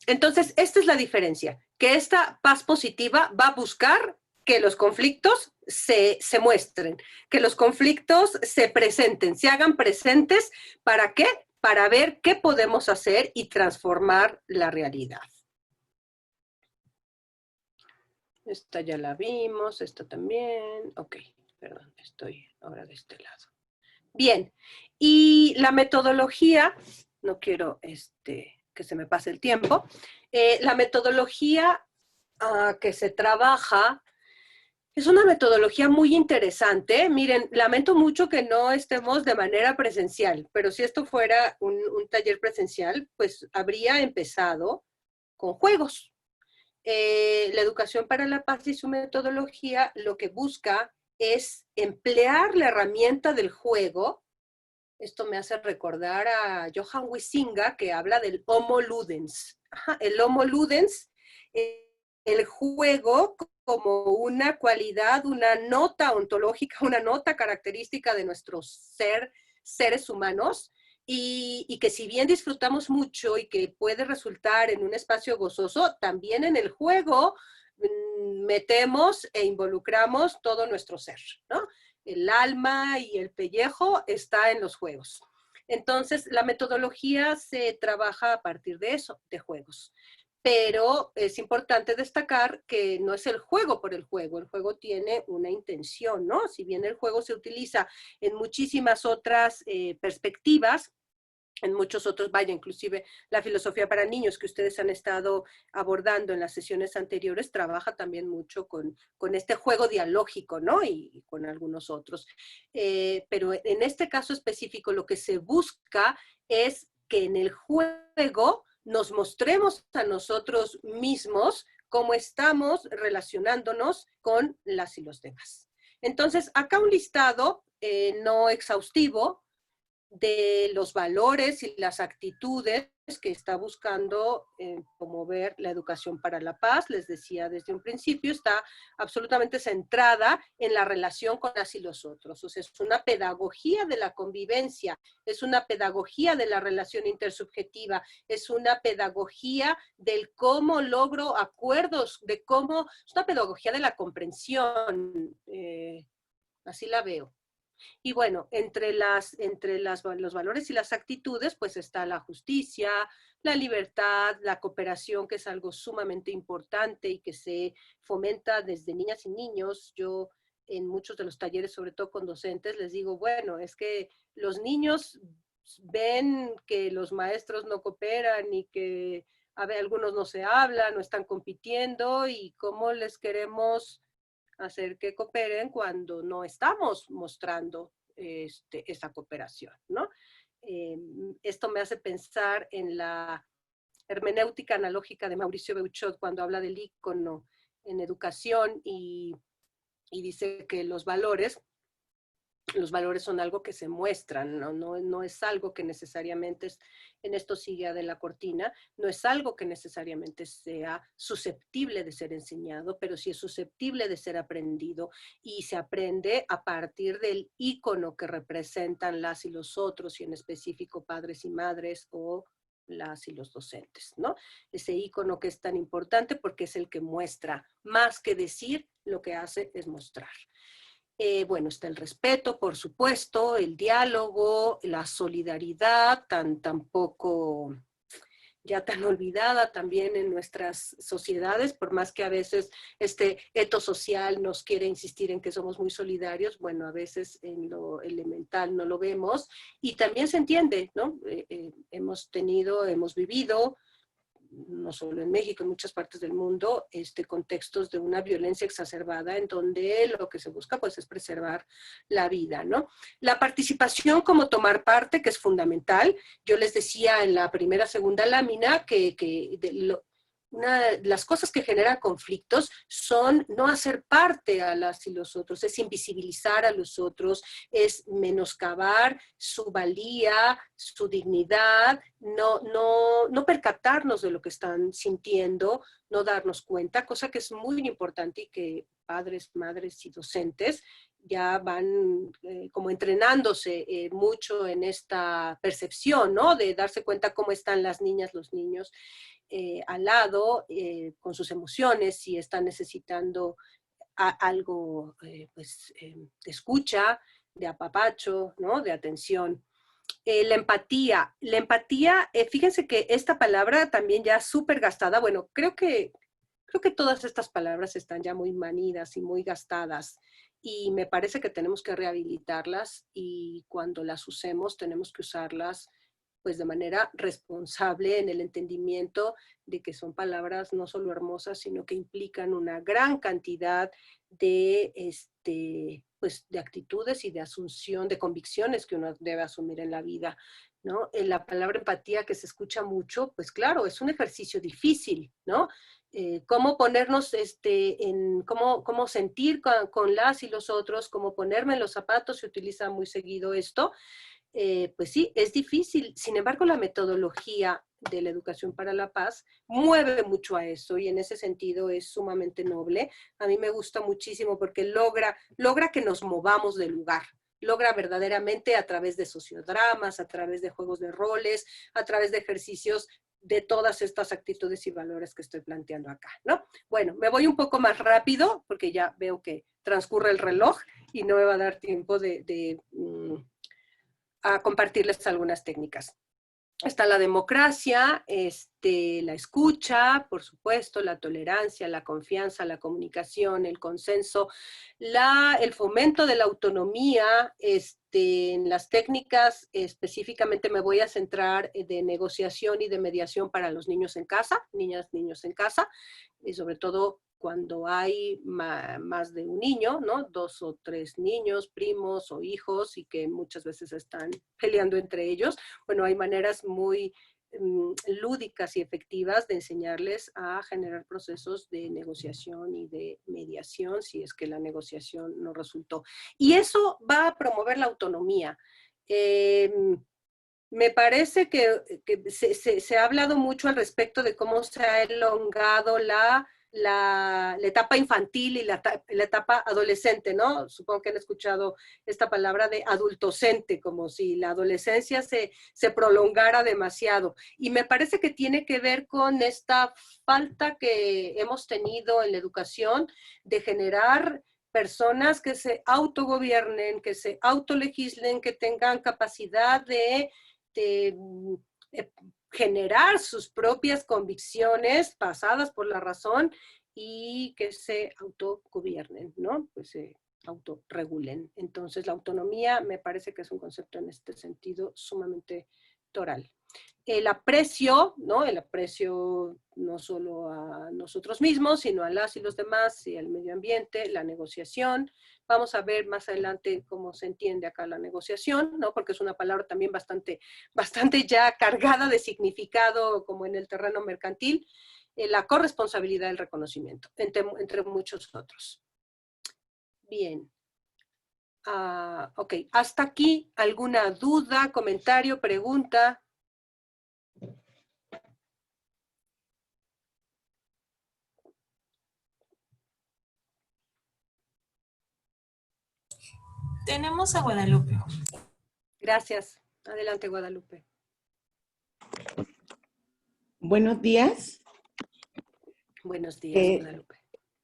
entonces esta es la diferencia, que esta paz positiva va a buscar que los conflictos se muestren, que los conflictos se presenten, se hagan presentes. ¿Para qué? Para ver qué podemos hacer y transformar la realidad. Esta ya la vimos, esta también. Ok, perdón, estoy ahora de este lado. Bien, y la metodología, no quiero que se me pase el tiempo, la metodología que se trabaja es una metodología muy interesante. Miren, lamento mucho que no estemos de manera presencial, pero si esto fuera un taller presencial, pues habría empezado con juegos. La educación para la paz y su metodología lo que busca es emplear la herramienta del juego. Esto me hace recordar a Johan Huizinga, que habla del homo ludens. Ajá, el homo ludens, el juego como una cualidad, una nota ontológica, una nota característica de nuestro seres humanos, y que si bien disfrutamos mucho y que puede resultar en un espacio gozoso, también en el juego metemos e involucramos todo nuestro ser, ¿no? El alma y el pellejo está en los juegos. Entonces, la metodología se trabaja a partir de eso, de juegos. Pero es importante destacar que no es el juego por el juego tiene una intención, ¿no? Si bien el juego se utiliza en muchísimas otras perspectivas, en muchos otros, vaya, inclusive la filosofía para niños que ustedes han estado abordando en las sesiones anteriores, trabaja también mucho con este juego dialógico, ¿no? Y con algunos otros. Pero en este caso específico lo que se busca es que en el juego nos mostremos a nosotros mismos cómo estamos relacionándonos con las y los demás. Entonces, acá un listado no exhaustivo, de los valores y las actitudes que está buscando promover la educación para la paz. Les decía desde un principio, está absolutamente centrada en la relación con las y los otros. O sea, es una pedagogía de la convivencia, es una pedagogía de la relación intersubjetiva, es una pedagogía del cómo logro acuerdos, de cómo, es una pedagogía de la comprensión, así la veo. Y bueno, entre los valores y las actitudes, pues está la justicia, la libertad, la cooperación, que es algo sumamente importante y que se fomenta desde niñas y niños. Yo en muchos de los talleres, sobre todo con docentes, les digo, bueno, es que los niños ven que los maestros no cooperan y que algunos no se hablan, no están compitiendo, y cómo les queremos hacer que cooperen cuando no estamos mostrando esa cooperación, ¿no? Esto me hace pensar en la hermenéutica analógica de Mauricio Beuchot cuando habla del ícono en educación y dice que los valores son algo que se muestran, no es algo que necesariamente en esto sigue de la cortina, no es algo que necesariamente sea susceptible de ser enseñado, pero sí es susceptible de ser aprendido, y se aprende a partir del ícono que representan las y los otros, y en específico padres y madres o las y los docentes, ¿no? Ese icono que es tan importante porque es el que muestra, más que decir, lo que hace es mostrar. Bueno, está el respeto, por supuesto, el diálogo, la solidaridad, tampoco ya tan olvidada también en nuestras sociedades, por más que a veces este etos social nos quiere insistir en que somos muy solidarios, bueno, a veces en lo elemental no lo vemos, y también se entiende, ¿no? Hemos vivido, no solo en México, en muchas partes del mundo, contextos de una violencia exacerbada en donde lo que se busca pues es preservar la vida, ¿no? La participación como tomar parte, que es fundamental. Yo les decía en la primera, segunda lámina una de las cosas que generan conflictos son no hacer parte a las y los otros, es invisibilizar a los otros, es menoscabar su valía, su dignidad, no percatarnos de lo que están sintiendo, no darnos cuenta, cosa que es muy importante y que padres, madres y docentes ya van como entrenándose mucho en esta percepción, ¿no? De darse cuenta cómo están las niñas, los niños, al lado, con sus emociones, si están necesitando algo de escucha, de apapacho, ¿no? De atención. La empatía, fíjense que esta palabra también ya súper gastada, bueno, creo que todas estas palabras están ya muy manidas y muy gastadas y me parece que tenemos que rehabilitarlas y cuando las usemos tenemos que usarlas pues de manera responsable en el entendimiento de que son palabras no solo hermosas, sino que implican una gran cantidad de, pues, de actitudes y de asunción, de convicciones que uno debe asumir en la vida, ¿no? En la palabra empatía que se escucha mucho, pues claro, es un ejercicio difícil, ¿no? Cómo ponernos, cómo sentir con las y los otros, cómo ponerme en los zapatos, se utiliza muy seguido esto, pues sí, es difícil. Sin embargo, la metodología de la educación para la paz mueve mucho a eso y en ese sentido es sumamente noble. A mí me gusta muchísimo porque logra que nos movamos del lugar. Logra verdaderamente a través de sociodramas, a través de juegos de roles, a través de ejercicios de todas estas actitudes y valores que estoy planteando acá, ¿no? Bueno, me voy un poco más rápido porque ya veo que transcurre el reloj y no me va a dar tiempo a compartirles algunas técnicas. Está la democracia, la escucha, por supuesto, la tolerancia, la confianza, la comunicación, el consenso, el fomento de la autonomía. En las técnicas específicamente me voy a centrar de negociación y de mediación para los niños en casa, niñas, niños en casa, y sobre todo cuando hay más de un niño, ¿no? 2 o 3 niños, primos o hijos, y que muchas veces están peleando entre ellos. Bueno, hay maneras muy lúdicas y efectivas de enseñarles a generar procesos de negociación y de mediación, si es que la negociación no resultó. Y eso va a promover la autonomía. Me parece que se ha hablado mucho al respecto de cómo se ha elongado la etapa infantil y la etapa adolescente, ¿no? Supongo que han escuchado esta palabra de adultocente, como si la adolescencia se prolongara demasiado. Y me parece que tiene que ver con esta falta que hemos tenido en la educación de generar personas que se autogobiernen, que se autolegislen, que tengan capacidad de generar sus propias convicciones pasadas por la razón y que se autogobiernen, ¿no? Pues se autorregulen. Entonces la autonomía me parece que es un concepto en este sentido sumamente toral. El aprecio, ¿no? El aprecio no solo a nosotros mismos, sino a las y los demás y al medio ambiente, la negociación. Vamos a ver más adelante cómo se entiende acá la negociación, ¿no? Porque es una palabra también bastante ya cargada de significado como en el terreno mercantil. La corresponsabilidad del reconocimiento, entre muchos otros. Bien. Ok, hasta aquí, ¿alguna duda, comentario, pregunta? Tenemos a Guadalupe. Gracias. Adelante, Guadalupe. Buenos días. Buenos días, Guadalupe.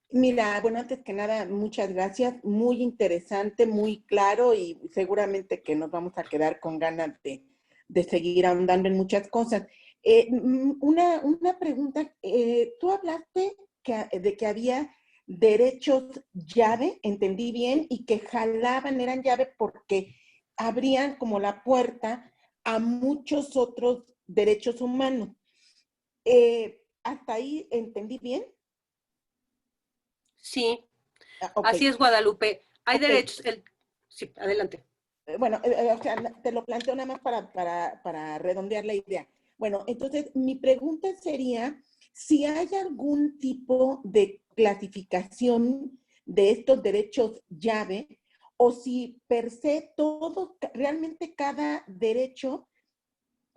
Mira, bueno, antes que nada, muchas gracias. Muy interesante, muy claro y seguramente que nos vamos a quedar con ganas de seguir ahondando en muchas cosas. Una pregunta, tú hablaste de que había derechos llave, entendí bien, y que jalaban, eran llave porque abrían como la puerta a muchos otros derechos humanos. ¿Hasta ahí entendí bien? Sí, Ok, así es, Guadalupe. Hay ok. derechos. Sí, adelante. Bueno, o sea, te lo planteo nada más para redondear la idea. Bueno, entonces mi pregunta sería si hay algún tipo de clasificación de estos derechos llave o si per se todo, realmente cada derecho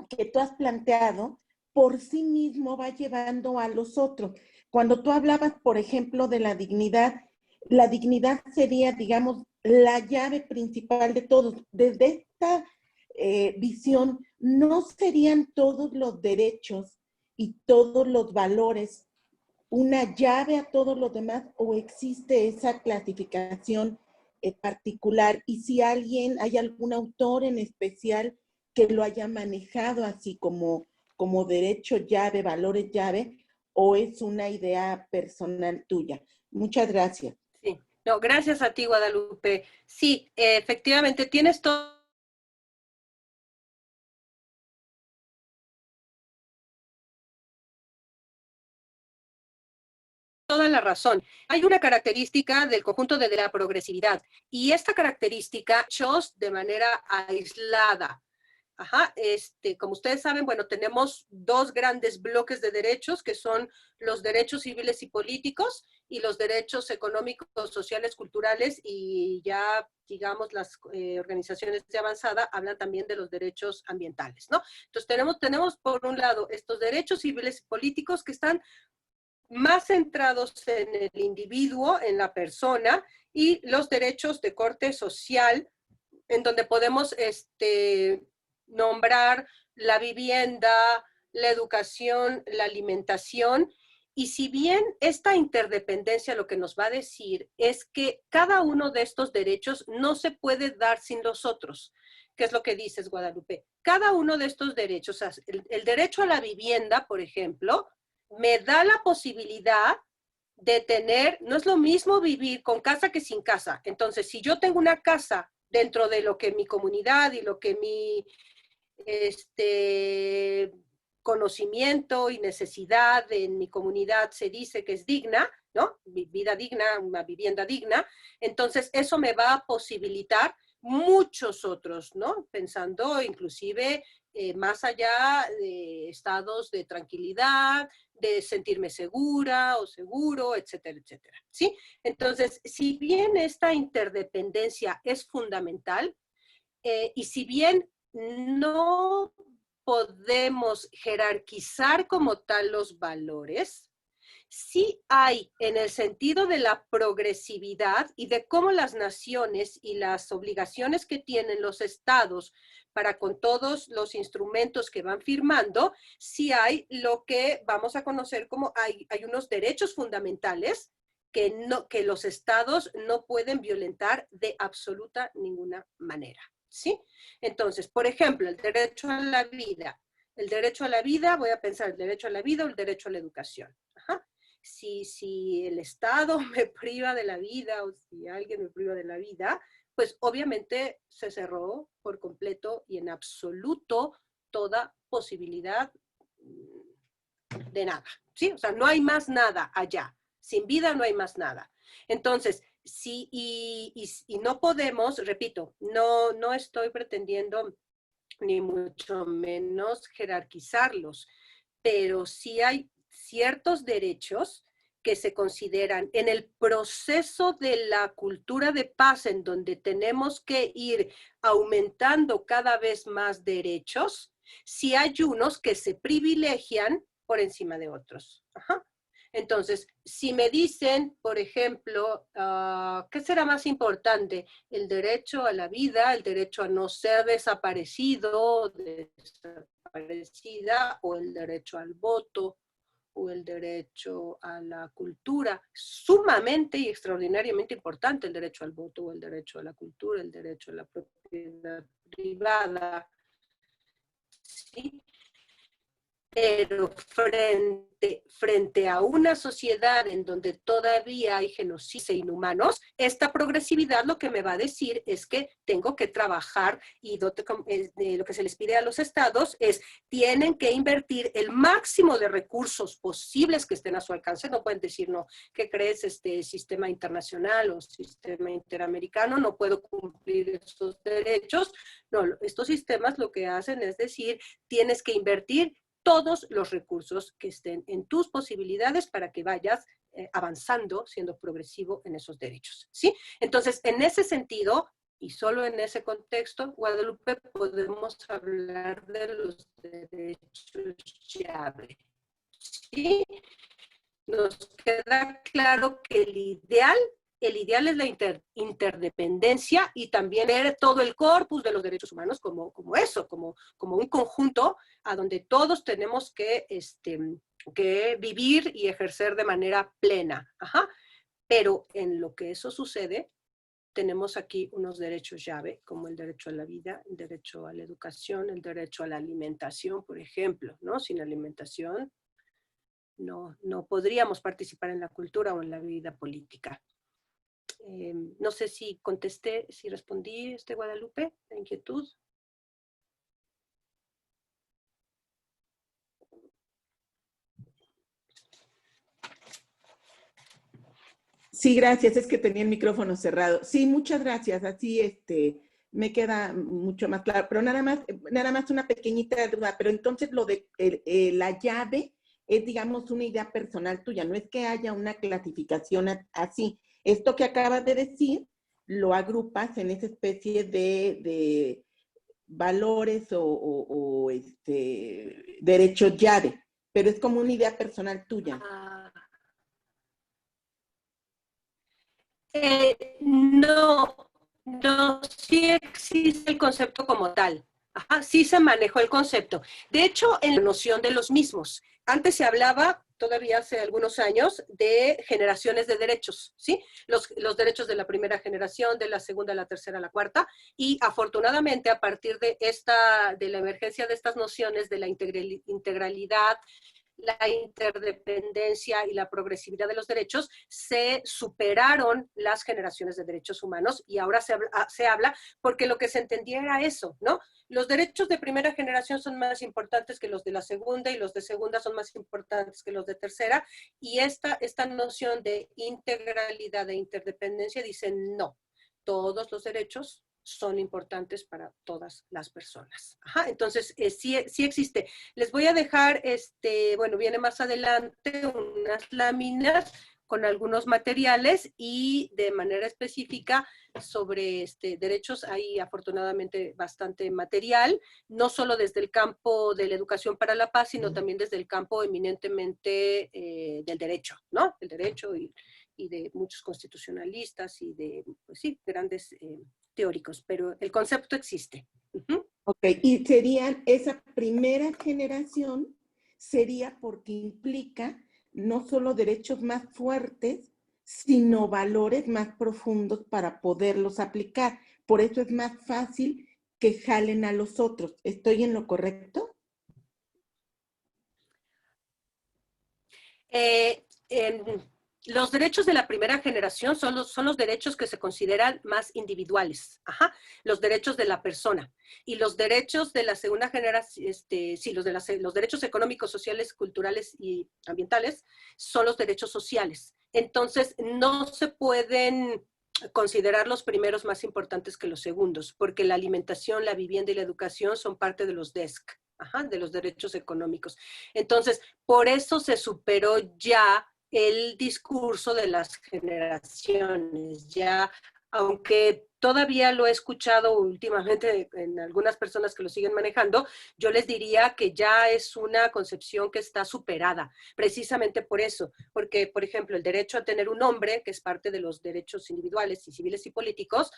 que tú has planteado por sí mismo va llevando a los otros. Cuando tú hablabas, por ejemplo, de la dignidad sería, digamos, la llave principal de todos. Desde esta visión, ¿no serían todos los derechos y todos los valores una llave a todos los demás o existe esa clasificación particular? Y si hay algún autor en especial que lo haya manejado así como derecho llave, valores llave, o es una idea personal tuya. Muchas gracias. Sí, no, gracias a ti, Guadalupe. Sí, efectivamente, tienes toda la razón. Hay una característica del conjunto de la progresividad y esta característica de manera aislada. Ajá, como ustedes saben, bueno, tenemos dos grandes bloques de derechos que son los derechos civiles y políticos y los derechos económicos, sociales, culturales y ya, digamos, las organizaciones de avanzada hablan también de los derechos ambientales, ¿no? Entonces tenemos por un lado estos derechos civiles y políticos que están más centrados en el individuo, en la persona y los derechos de corte social en donde podemos nombrar la vivienda, la educación, la alimentación. Y si bien esta interdependencia lo que nos va a decir es que cada uno de estos derechos no se puede dar sin los otros. ¿Qué es lo que dices, Guadalupe? Cada uno de estos derechos, o sea, el derecho a la vivienda, por ejemplo, me da la posibilidad de tener, no es lo mismo vivir con casa que sin casa. Entonces, si yo tengo una casa dentro de lo que mi comunidad y lo que mi conocimiento y necesidad en mi comunidad se dice que es digna, ¿no? Vida digna, una vivienda digna, entonces eso me va a posibilitar muchos otros, ¿no? Pensando inclusive más allá de estados de tranquilidad, de sentirme segura o seguro, etcétera, etcétera, ¿sí? Entonces, si bien esta interdependencia es fundamental, y si bien no podemos jerarquizar como tal los valores, sí hay en el sentido de la progresividad y de cómo las naciones y las obligaciones que tienen los estados para con todos los instrumentos que van firmando, sí hay lo que vamos a conocer como hay unos derechos fundamentales que los estados no pueden violentar de absoluta ninguna manera, ¿sí? Entonces, por ejemplo, el derecho a la vida. El derecho a la vida, voy a pensar el derecho a la vida o el derecho a la educación. Ajá. Si el Estado me priva de la vida o si alguien me priva de la vida, pues obviamente se cerró por completo y en absoluto toda posibilidad de nada, ¿sí? O sea, no hay más nada allá. Sin vida no hay más nada. Entonces, sí, y no podemos, repito, no estoy pretendiendo ni mucho menos jerarquizarlos, pero sí hay ciertos derechos que se consideran en el proceso de la cultura de paz, en donde tenemos que ir aumentando cada vez más derechos, sí hay unos que se privilegian por encima de otros. Ajá. Entonces, si me dicen, por ejemplo, ¿qué será más importante? El derecho a la vida, el derecho a no ser desaparecido, parecida, o el derecho al voto, o el derecho a la cultura, sumamente y extraordinariamente importante el derecho al voto, o el derecho a la cultura, el derecho a la propiedad privada, ¿sí? Pero frente a una sociedad en donde todavía hay genocidios e inhumanos, esta progresividad lo que me va a decir es que tengo que trabajar, y lo que se les pide a los estados es, tienen que invertir el máximo de recursos posibles que estén a su alcance. No pueden decir, no, ¿qué crees? Sistema internacional o sistema interamericano, no puedo cumplir esos derechos. No, estos sistemas lo que hacen es decir, tienes que invertir todos los recursos que estén en tus posibilidades para que vayas avanzando, siendo progresivo en esos derechos, ¿sí? Entonces, en ese sentido, y solo en ese contexto, Guadalupe, podemos hablar de los derechos llave, ¿sí? Nos queda claro que el ideal es la interdependencia, y también ver todo el corpus de los derechos humanos como un conjunto a donde todos tenemos que vivir y ejercer de manera plena. Ajá. Pero en lo que eso sucede, tenemos aquí unos derechos llave, como el derecho a la vida, el derecho a la educación, el derecho a la alimentación, por ejemplo, ¿no? Sin alimentación no podríamos participar en la cultura o en la vida política. No sé si contesté, si respondí, Guadalupe, la inquietud. Sí, gracias. Es que tenía el micrófono cerrado. Sí, muchas gracias. Así me queda mucho más claro. Pero nada más una pequeñita duda. Pero entonces lo de la llave es, digamos, una idea personal tuya. No es que haya una clasificación así. Esto que acabas de decir lo agrupas en esa especie de valores o derechos llave. Pero es como una idea personal tuya. No, sí existe el concepto como tal. Ajá, sí se manejó el concepto. De hecho, en la noción de los mismos. Antes se hablaba, todavía hace algunos años, de generaciones de derechos, ¿sí? Los derechos de la primera generación, de la segunda, la tercera, la cuarta, y afortunadamente a partir de la emergencia de estas nociones de la integralidad, la interdependencia y la progresividad de los derechos, se superaron las generaciones de derechos humanos, y ahora se habla porque lo que se entendía era eso, ¿no? Los derechos de primera generación son más importantes que los de la segunda, y los de segunda son más importantes que los de tercera, y esta noción de integralidad e interdependencia dice no, todos los derechos son importantes para todas las personas. Ajá, entonces, sí existe. Les voy a dejar, bueno, viene más adelante unas láminas con algunos materiales, y de manera específica sobre derechos hay afortunadamente bastante material, no solo desde el campo de la educación para la paz, sino también desde el campo eminentemente del derecho, ¿no? El derecho y de muchos constitucionalistas y de, pues sí, grandes teóricos, pero el concepto existe. Ok, y serían, esa primera generación sería porque implica no solo derechos más fuertes, sino valores más profundos para poderlos aplicar. Por eso es más fácil que jalen a los otros. ¿Estoy en lo correcto? Los derechos de la primera generación son los derechos que se consideran más individuales, ajá, los derechos de la persona. Y los derechos de la segunda generación, sí, los derechos económicos, sociales, culturales y ambientales son los derechos sociales. Entonces, no se pueden considerar los primeros más importantes que los segundos, porque la alimentación, la vivienda y la educación son parte de los DESC, ajá, de los derechos económicos. Entonces, por eso se superó ya el discurso de las generaciones. Ya aunque todavía lo he escuchado últimamente en algunas personas que lo siguen manejando, yo les diría que ya es una concepción que está superada, precisamente por eso, porque, por ejemplo, el derecho a tener un nombre, que es parte de los derechos individuales y civiles y políticos,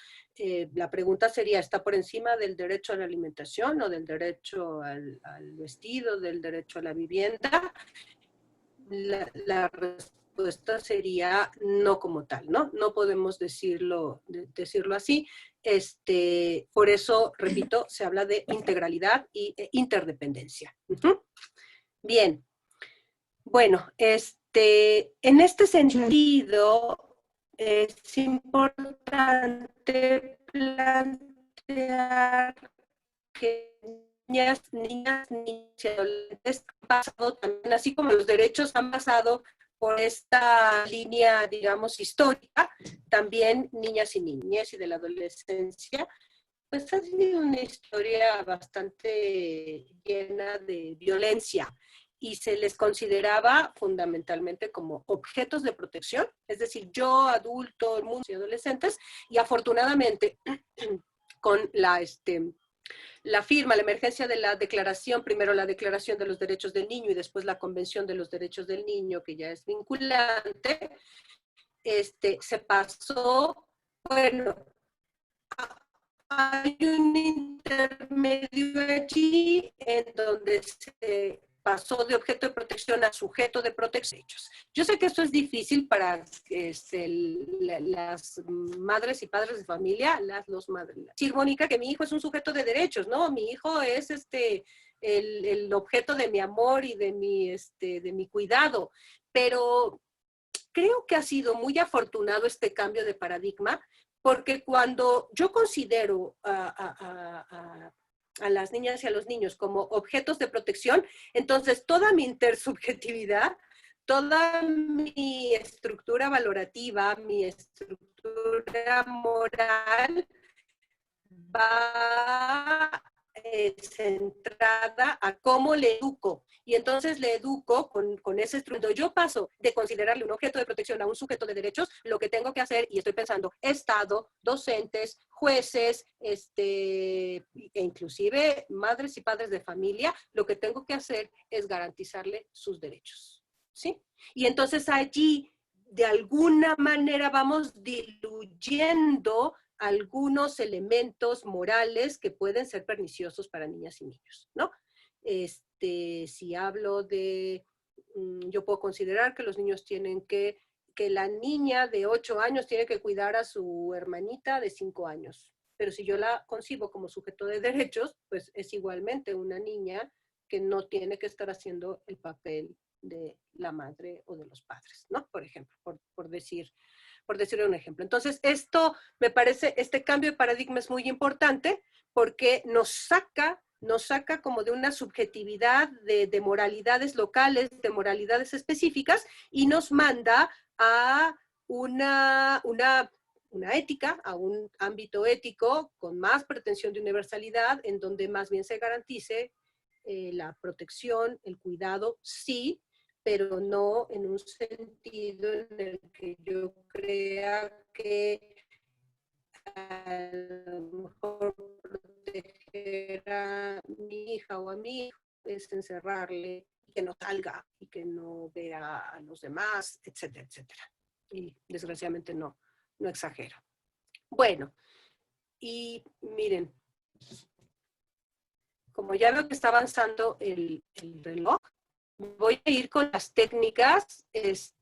la pregunta sería, ¿está por encima del derecho a la alimentación o del derecho al vestido, del derecho a la vivienda? La respuesta sería no como tal, ¿no? No podemos decirlo así. Por eso, repito, se habla de integralidad e interdependencia. Bien. Bueno, en este sentido, es importante plantear que niñas y adolescentes han pasado también, así como los derechos han pasado por esta línea, digamos, histórica, también niñas y niñez y de la adolescencia, pues ha sido una historia bastante llena de violencia y se les consideraba fundamentalmente como objetos de protección, es decir, yo, adulto, el mundo y adolescentes, y afortunadamente con la firma, la emergencia de la declaración, primero la Declaración de los Derechos del Niño y después la Convención de los Derechos del Niño, que ya es vinculante, se pasó, bueno, hay un intermedio allí en donde se pasó de objeto de protección a sujeto de protección. Yo sé que esto es difícil para las madres y padres de familia, los madres. Decir, Mónica, que mi hijo es un sujeto de derechos, ¿no? Mi hijo es el objeto de mi amor y de mi cuidado. Pero creo que ha sido muy afortunado este cambio de paradigma, porque cuando yo considero a las niñas y a los niños como objetos de protección, entonces toda mi intersubjetividad, toda mi estructura valorativa, mi estructura moral va centrada a cómo le educo. Y entonces le educo con ese instrumento. Yo paso de considerarle un objeto de protección a un sujeto de derechos, lo que tengo que hacer, y estoy pensando, Estado, docentes, jueces, e inclusive madres y padres de familia, lo que tengo que hacer es garantizarle sus derechos, ¿sí? Y entonces allí, de alguna manera, vamos diluyendo algunos elementos morales que pueden ser perniciosos para niñas y niños, ¿no? Si hablo de, yo puedo considerar que los niños tienen que la niña de 8 años tiene que cuidar a su hermanita de 5 años, pero si yo la concibo como sujeto de derechos, pues es igualmente una niña que no tiene que estar haciendo el papel de la madre o de los padres, ¿no? Por ejemplo, por decir un ejemplo. Entonces, esto me parece, este cambio de paradigma es muy importante porque nos saca como de una subjetividad de moralidades locales, de moralidades específicas, y nos manda a una ética, a un ámbito ético con más pretensión de universalidad, en donde más bien se garantice la protección, el cuidado, sí, pero no en un sentido en el que yo crea que a lo mejor proteger a mi hija o a mi hijo es encerrarle, que no salga y que no vea a los demás, etcétera, etcétera. Y desgraciadamente no exagero. Bueno, y miren, como ya veo que está avanzando el reloj, voy a ir con las técnicas, les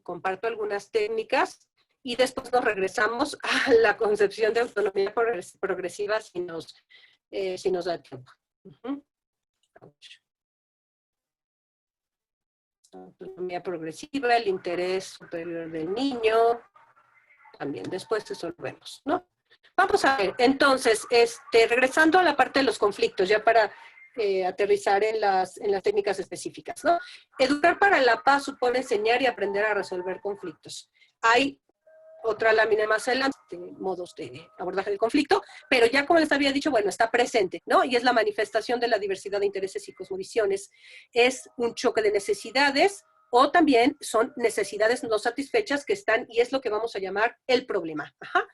comparto algunas técnicas y después nos regresamos a la concepción de autonomía progresiva si nos da tiempo. Autonomía progresiva, el interés superior del niño, también después eso lo vemos, ¿no? Vamos a ver, entonces, regresando a la parte de los conflictos, ya para aterrizar en las técnicas específicas, ¿no? Educar para la paz supone enseñar y aprender a resolver conflictos. Hay otra lámina más adelante, modos de abordaje del conflicto, pero ya como les había dicho, bueno, está presente, ¿no? Y es la manifestación de la diversidad de intereses y cosmovisiones. Es un choque de necesidades O también son necesidades no satisfechas que están, y es lo que vamos a llamar el problema. Ajá.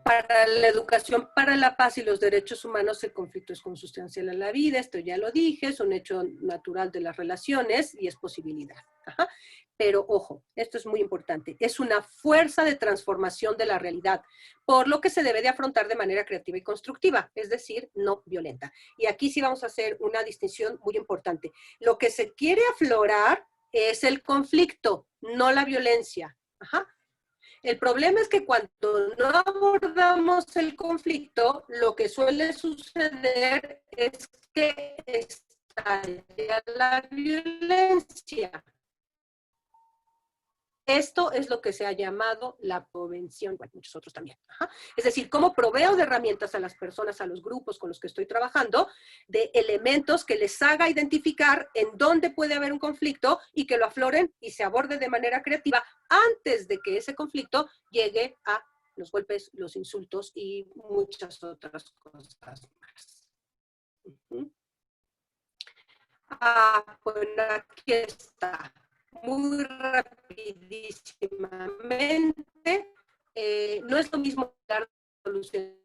Para la educación, para la paz y los derechos humanos, el conflicto es consustancial a la vida, esto ya lo dije, es un hecho natural de las relaciones y es posibilidad. Ajá. Pero ojo, esto es muy importante, es una fuerza de transformación de la realidad, por lo que se debe de afrontar de manera creativa y constructiva, es decir, no violenta. Y aquí sí vamos a hacer una distinción muy importante. Lo que se quiere aflorar es el conflicto, no la violencia. Ajá. El problema es que cuando no abordamos el conflicto, lo que suele suceder es que estalla la violencia. Esto es lo que se ha llamado la prevención, bueno, muchos otros también. Ajá. Es decir, cómo proveo de herramientas a las personas, a los grupos con los que estoy trabajando, de elementos que les haga identificar en dónde puede haber un conflicto y que lo afloren y se aborde de manera creativa antes de que ese conflicto llegue a los golpes, los insultos y muchas otras cosas más. Bueno, aquí está. Muy rapidísimamente, no es lo mismo hablar de solución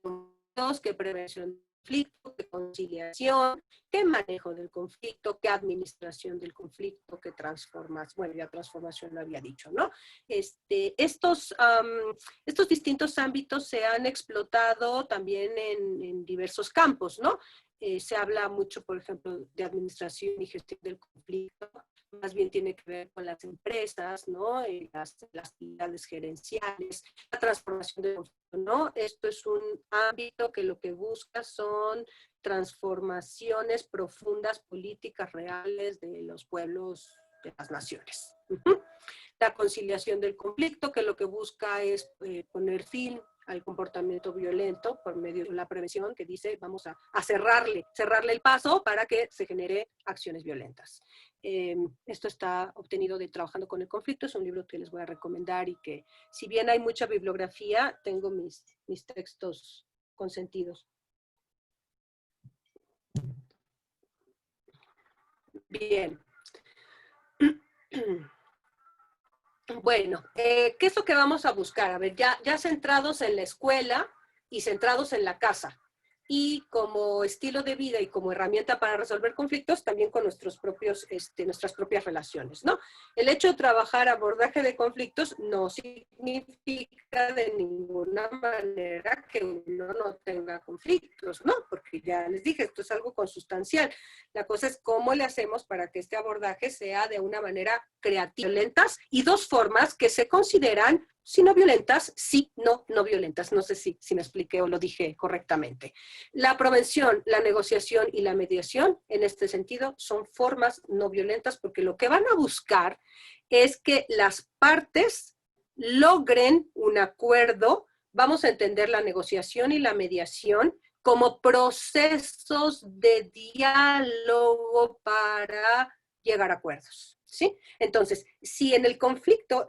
que prevención del conflicto, que conciliación, que manejo del conflicto, que administración del conflicto, que transformación, bueno, ya transformación lo había dicho, ¿no? Estos distintos ámbitos se han explotado también en diversos campos, ¿no? Se habla mucho, por ejemplo, de administración y gestión del conflicto, más bien tiene que ver con las empresas, ¿no? Las actividades gerenciales, la transformación del conflicto, ¿no? Esto es un ámbito que lo que busca son transformaciones profundas, políticas reales de los pueblos, de las naciones. La conciliación del conflicto, que lo que busca es poner fin al comportamiento violento por medio de la prevención, que dice vamos a cerrarle el paso para que se genere acciones violentas. Esto está obtenido de Trabajando con el Conflicto, es un libro que les voy a recomendar y que, si bien hay mucha bibliografía, tengo mis textos consentidos. Bien. Bueno, ¿qué es lo que vamos a buscar? A ver, ya centrados en la escuela y centrados en la casa. Y como estilo de vida y como herramienta para resolver conflictos, también con nuestras propias relaciones, ¿no? El hecho de trabajar abordaje de conflictos no significa de ninguna manera que uno no tenga conflictos, ¿no? Porque ya les dije, esto es algo consustancial. La cosa es cómo le hacemos para que este abordaje sea de una manera creativa, violentas, y dos formas que se consideran si no violentas, sí, no violentas. No sé si me expliqué o lo dije correctamente. La prevención, la negociación y la mediación, en este sentido, son formas no violentas porque lo que van a buscar es que las partes logren un acuerdo. Vamos a entender la negociación y la mediación como procesos de diálogo para llegar a acuerdos. ¿Sí? Entonces, si en el conflicto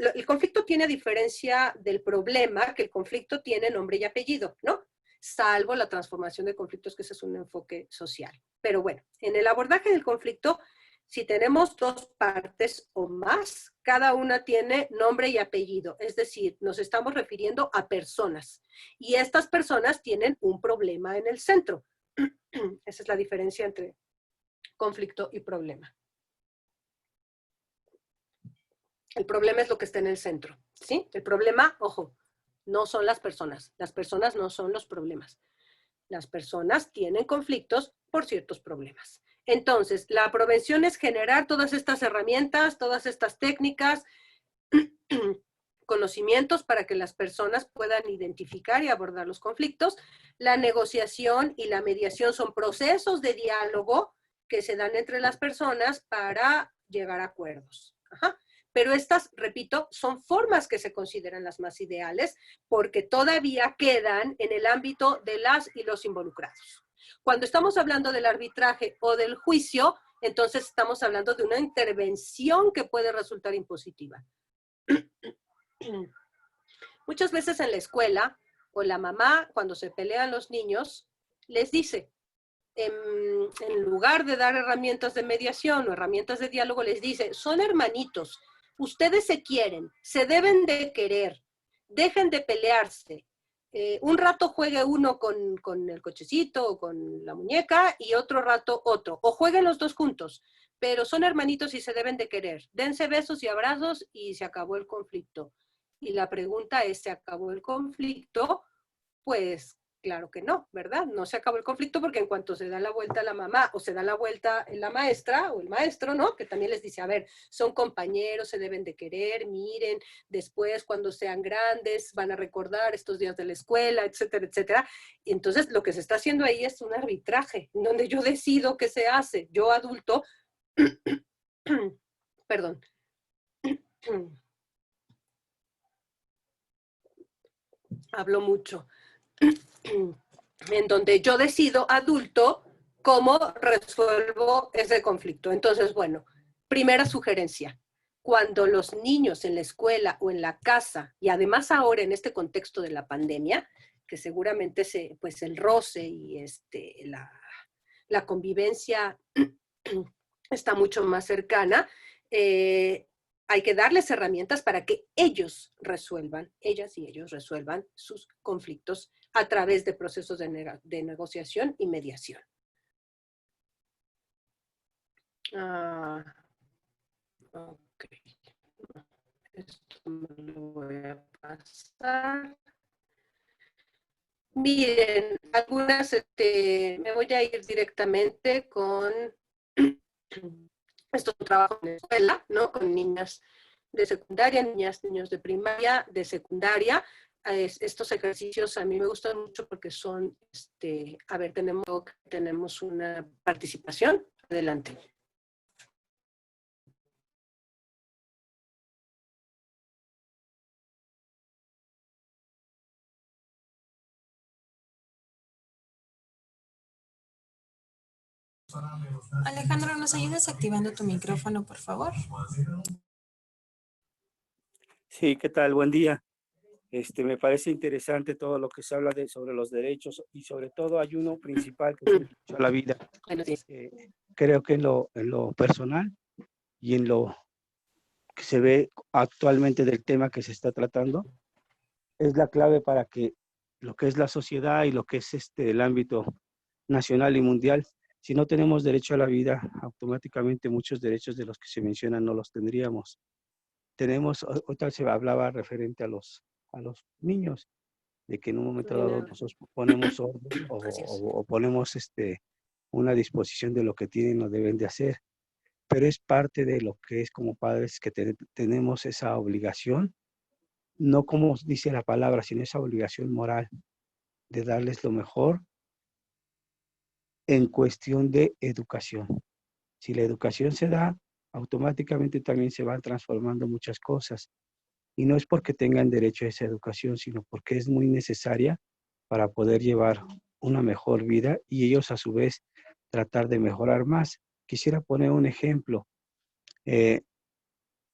tiene, a diferencia del problema, que el conflicto tiene nombre y apellido, ¿no? Salvo la transformación de conflictos, que ese es un enfoque social. Pero bueno, en el abordaje del conflicto, si tenemos dos partes o más, cada una tiene nombre y apellido, es decir, nos estamos refiriendo a personas. Y estas personas tienen un problema en el centro. Esa es la diferencia entre conflicto y problema. El problema es lo que está en el centro, ¿sí? El problema, ojo, no son las personas no son los problemas. Las personas tienen conflictos por ciertos problemas. Entonces, la prevención es generar todas estas herramientas, todas estas técnicas, conocimientos para que las personas puedan identificar y abordar los conflictos. La negociación y la mediación son procesos de diálogo que se dan entre las personas para llegar a acuerdos. Ajá. Pero estas, repito, son formas que se consideran las más ideales porque todavía quedan en el ámbito de las y los involucrados. Cuando estamos hablando del arbitraje o del juicio, entonces estamos hablando de una intervención que puede resultar impositiva. Muchas veces en la escuela, o la mamá, cuando se pelean los niños, les dice, en lugar de dar herramientas de mediación o herramientas de diálogo, les dice, son hermanitos, ustedes se quieren, se deben de querer, dejen de pelearse. Un rato juegue uno con el cochecito o con la muñeca y otro rato otro, o jueguen los dos juntos, pero son hermanitos y se deben de querer. Dense besos y abrazos y se acabó el conflicto. Y la pregunta es, ¿se acabó el conflicto? Pues claro que no, ¿verdad? No se acabó el conflicto porque en cuanto se da la vuelta la mamá o se da la vuelta la maestra o el maestro, ¿no? Que también les dice, a ver, son compañeros, se deben de querer, miren, después cuando sean grandes van a recordar estos días de la escuela, etcétera, etcétera. Y entonces lo que se está haciendo ahí es un arbitraje, donde yo decido qué se hace. Yo adulto, perdón, hablo mucho. En donde yo decido, adulto, cómo resuelvo ese conflicto. Entonces, bueno, primera sugerencia. Cuando los niños en la escuela o en la casa, y además ahora en este contexto de la pandemia, que seguramente pues el roce y la convivencia está mucho más cercana, hay que darles herramientas para que ellos resuelvan, ellas y ellos resuelvan sus conflictos a través de procesos de negociación y mediación. Ok. Esto me lo voy a pasar. Miren, me voy a ir directamente con esto trabajo en la escuela, ¿no? Con niñas de secundaria, niños de primaria, de secundaria. Estos ejercicios a mí me gustan mucho porque son, a ver, tenemos una participación. Adelante. Alejandro, ¿nos ayudas activando tu micrófono, por favor? Sí, ¿qué tal? Buen día. Me parece interesante todo lo que se habla sobre los derechos y sobre todo hay uno principal que es el derecho a la vida. Bueno, sí. Creo que en lo personal y en lo que se ve actualmente del tema que se está tratando, es la clave para que lo que es la sociedad y lo que es el ámbito nacional y mundial, si no tenemos derecho a la vida, automáticamente muchos derechos de los que se mencionan no los tendríamos. Otra se hablaba referente a los niños, de que en un momento dado nosotros ponemos orden o ponemos una disposición de lo que tienen o deben de hacer, pero es parte de lo que es como padres que tenemos esa obligación, no como dice la palabra, sino esa obligación moral de darles lo mejor en cuestión de educación. Si la educación se da, automáticamente también se van transformando muchas cosas. Y no es porque tengan derecho a esa educación, sino porque es muy necesaria para poder llevar una mejor vida y ellos a su vez tratar de mejorar más. Quisiera poner un ejemplo.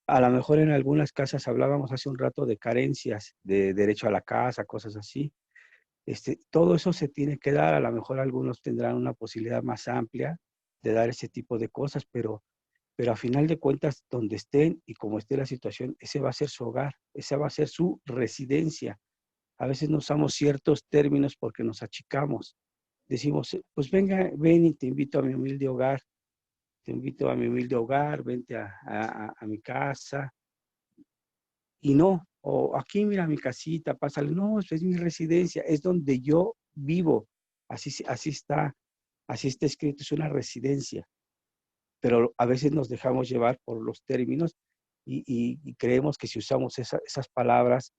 A lo mejor en algunas casas hablábamos hace un rato de carencias, de derecho a la casa, cosas así. Todo eso se tiene que dar. A lo mejor algunos tendrán una posibilidad más amplia de dar ese tipo de cosas, pero a final de cuentas, donde estén y como esté la situación, ese va a ser su hogar, esa va a ser su residencia. A veces no usamos ciertos términos porque nos achicamos. Decimos, pues venga, ven y te invito a mi humilde hogar, vente a mi casa. Y no, o aquí mira mi casita, pásale. No, es mi residencia, es donde yo vivo. Así está escrito, es una residencia. Pero a veces nos dejamos llevar por los términos y creemos que si usamos esas palabras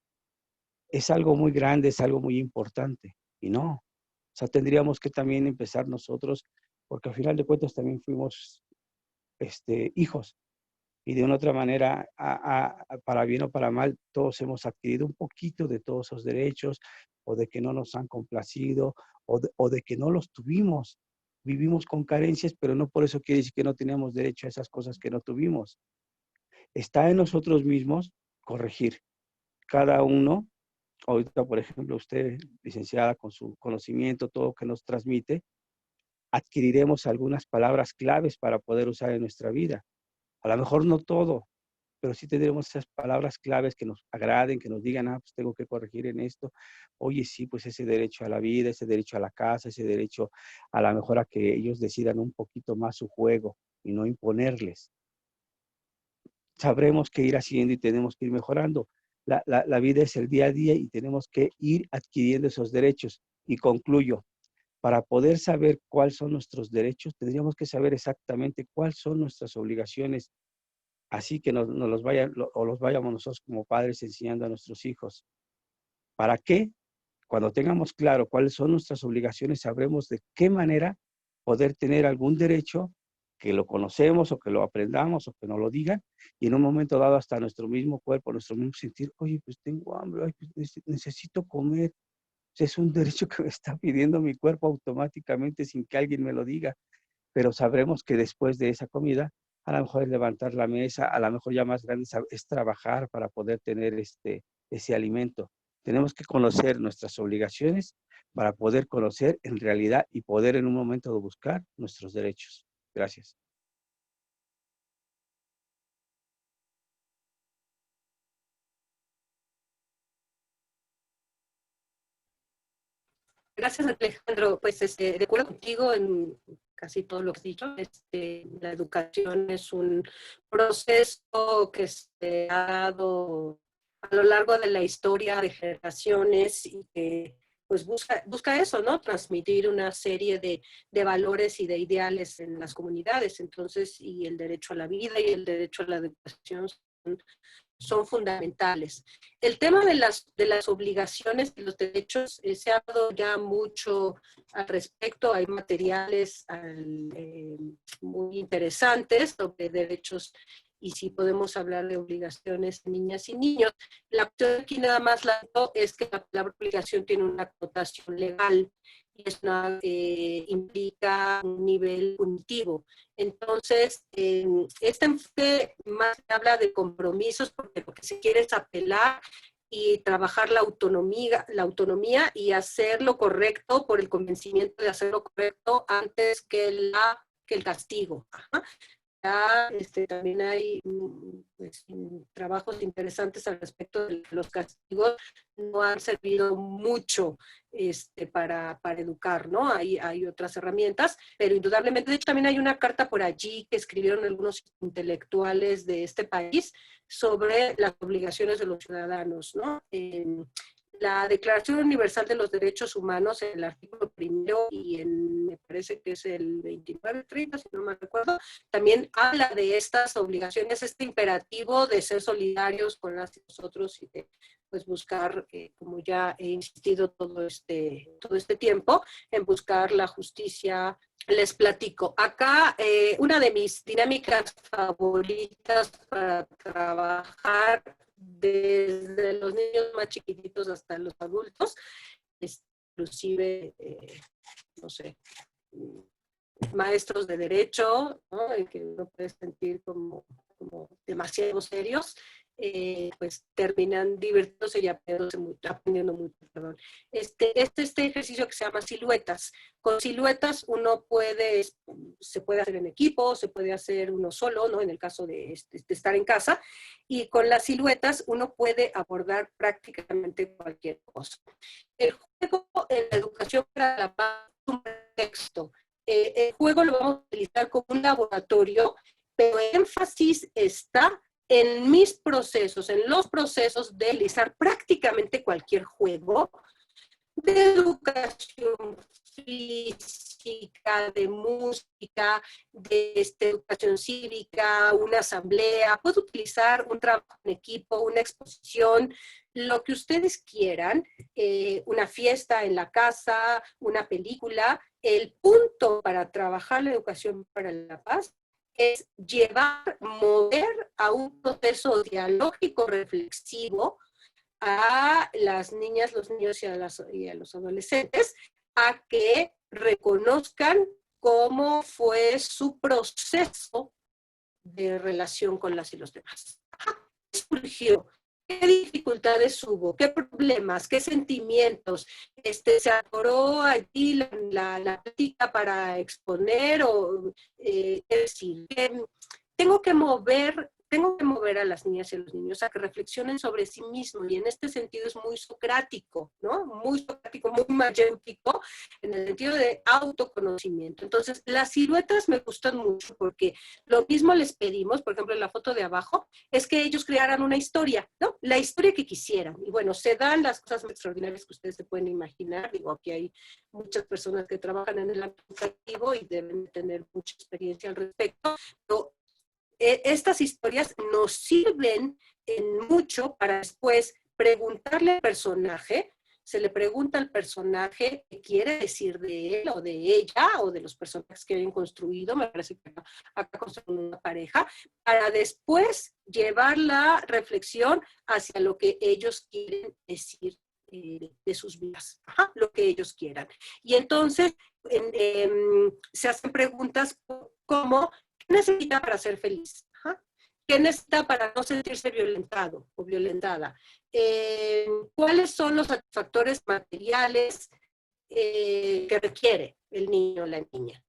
es algo muy grande, es algo muy importante. Y no, o sea, tendríamos que también empezar nosotros, porque al final de cuentas también fuimos hijos. Y de una otra manera, para bien o para mal, todos hemos adquirido un poquito de todos esos derechos, o de que no nos han complacido, o de que no los tuvimos. Vivimos con carencias, pero no por eso quiere decir que no tenemos derecho a esas cosas que no tuvimos. Está en nosotros mismos corregir. Cada uno, ahorita por ejemplo usted, licenciada, con su conocimiento, todo que nos transmite, adquiriremos algunas palabras claves para poder usar en nuestra vida. A lo mejor no todo, pero sí tendremos esas palabras claves que nos agraden, que nos digan, pues tengo que corregir en esto. Oye, sí, pues ese derecho a la vida, ese derecho a la casa, ese derecho a lo mejor a que ellos decidan un poquito más su juego y no imponerles. Sabremos que ir haciendo y tenemos que ir mejorando. La vida es el día a día y tenemos que ir adquiriendo esos derechos. Y concluyo, para poder saber cuáles son nuestros derechos, tendríamos que saber exactamente cuáles son nuestras obligaciones, así que los vayamos nosotros como padres enseñando a nuestros hijos. ¿Para qué? Cuando tengamos claro cuáles son nuestras obligaciones, sabremos de qué manera poder tener algún derecho, que lo conocemos o que lo aprendamos o que nos lo digan, y en un momento dado hasta nuestro mismo cuerpo, nuestro mismo sentir, oye, pues tengo hambre, ay, pues necesito comer. Es un derecho que me está pidiendo mi cuerpo automáticamente sin que alguien me lo diga, pero sabremos que después de esa comida, a lo mejor es levantar la mesa, a lo mejor ya más grande es trabajar para poder tener ese alimento. Tenemos que conocer nuestras obligaciones para poder conocer en realidad y poder en un momento de buscar nuestros derechos. Gracias. Gracias, Alejandro. Pues de acuerdo contigo en casi todo lo que has dicho. La educación es un proceso que se ha dado a lo largo de la historia de generaciones y que pues busca eso, ¿no? Transmitir una serie de valores y de ideales en las comunidades. Entonces, y el derecho a la vida y el derecho a la educación son fundamentales. El tema de las obligaciones y los derechos se ha hablado ya mucho al respecto. Hay materiales muy interesantes sobre derechos y si podemos hablar de obligaciones de niñas y niños. La cuestión aquí nada más es que la palabra obligación tiene una connotación legal y implica un nivel punitivo. Entonces, este enfoque más habla de compromisos porque lo que se quiere es apelar y trabajar la autonomía y hacer lo correcto por el convencimiento de hacer lo correcto antes que el castigo. Ajá. También hay pues, trabajos interesantes al respecto de los castigos, no han servido mucho para educar, ¿no? Hay otras herramientas, pero indudablemente, de hecho también hay una carta por allí que escribieron algunos intelectuales de este país sobre las obligaciones de los ciudadanos, ¿no? La Declaración Universal de los Derechos Humanos, en el artículo primero y me parece que es el 29-30, si no me recuerdo, también habla de estas obligaciones, este imperativo de ser solidarios con las y los otros y de pues, buscar, como ya he insistido todo este tiempo, en buscar la justicia. Les platico. Acá, una de mis dinámicas favoritas para trabajar desde los niños más chiquititos hasta los adultos, inclusive, no sé, maestros de derecho, ¿no? Que uno puede sentir como demasiado serios, pues terminan divirtiéndose y aprendiendo mucho. Perdón. Este ejercicio que se llama siluetas. Con siluetas uno se puede hacer en equipo, se puede hacer uno solo, ¿no? En el caso de estar en casa, y con las siluetas uno puede abordar prácticamente cualquier cosa. El juego en la educación para la paz es un texto. El juego lo vamos a utilizar como un laboratorio, pero el énfasis está en mis procesos, en los procesos de realizar prácticamente cualquier juego de educación física, de música, de educación cívica, una asamblea. Puedo utilizar un trabajo en equipo, una exposición, lo que ustedes quieran, una fiesta en la casa, una película. El punto para trabajar la educación para la paz es mover a un proceso dialógico reflexivo a las niñas, los niños y a los adolescentes a que reconozcan cómo fue su proceso de relación con las y los demás. Surgió ¿Qué dificultades hubo? ¿Qué problemas? ¿Qué sentimientos? ¿Se atoró allí la plática para exponer? O, es decir, tengo que mover a las niñas y a los niños a que reflexionen sobre sí mismos, y en este sentido es muy socrático, ¿no? Muy socrático, muy mayéutico, en el sentido de autoconocimiento. Entonces, las siluetas me gustan mucho porque lo mismo les pedimos, por ejemplo, en la foto de abajo, es que ellos crearan una historia, ¿no? La historia que quisieran. Y bueno, se dan las cosas más extraordinarias que ustedes se pueden imaginar. Digo, aquí hay muchas personas que trabajan en el ámbito educativo y deben tener mucha experiencia al respecto, pero estas historias nos sirven en mucho para después preguntarle al personaje. Se le pregunta al personaje qué quiere decir de él o de ella o de los personajes que hayan construido, me parece que acá construyen una pareja, para después llevar la reflexión hacia lo que ellos quieren decir de sus vidas, lo que ellos quieran. Y entonces se hacen preguntas como, ¿qué necesita para ser feliz? ¿Qué necesita para no sentirse violentado o violentada? ¿Cuáles son los satisfactores materiales que requiere el niño o la niña?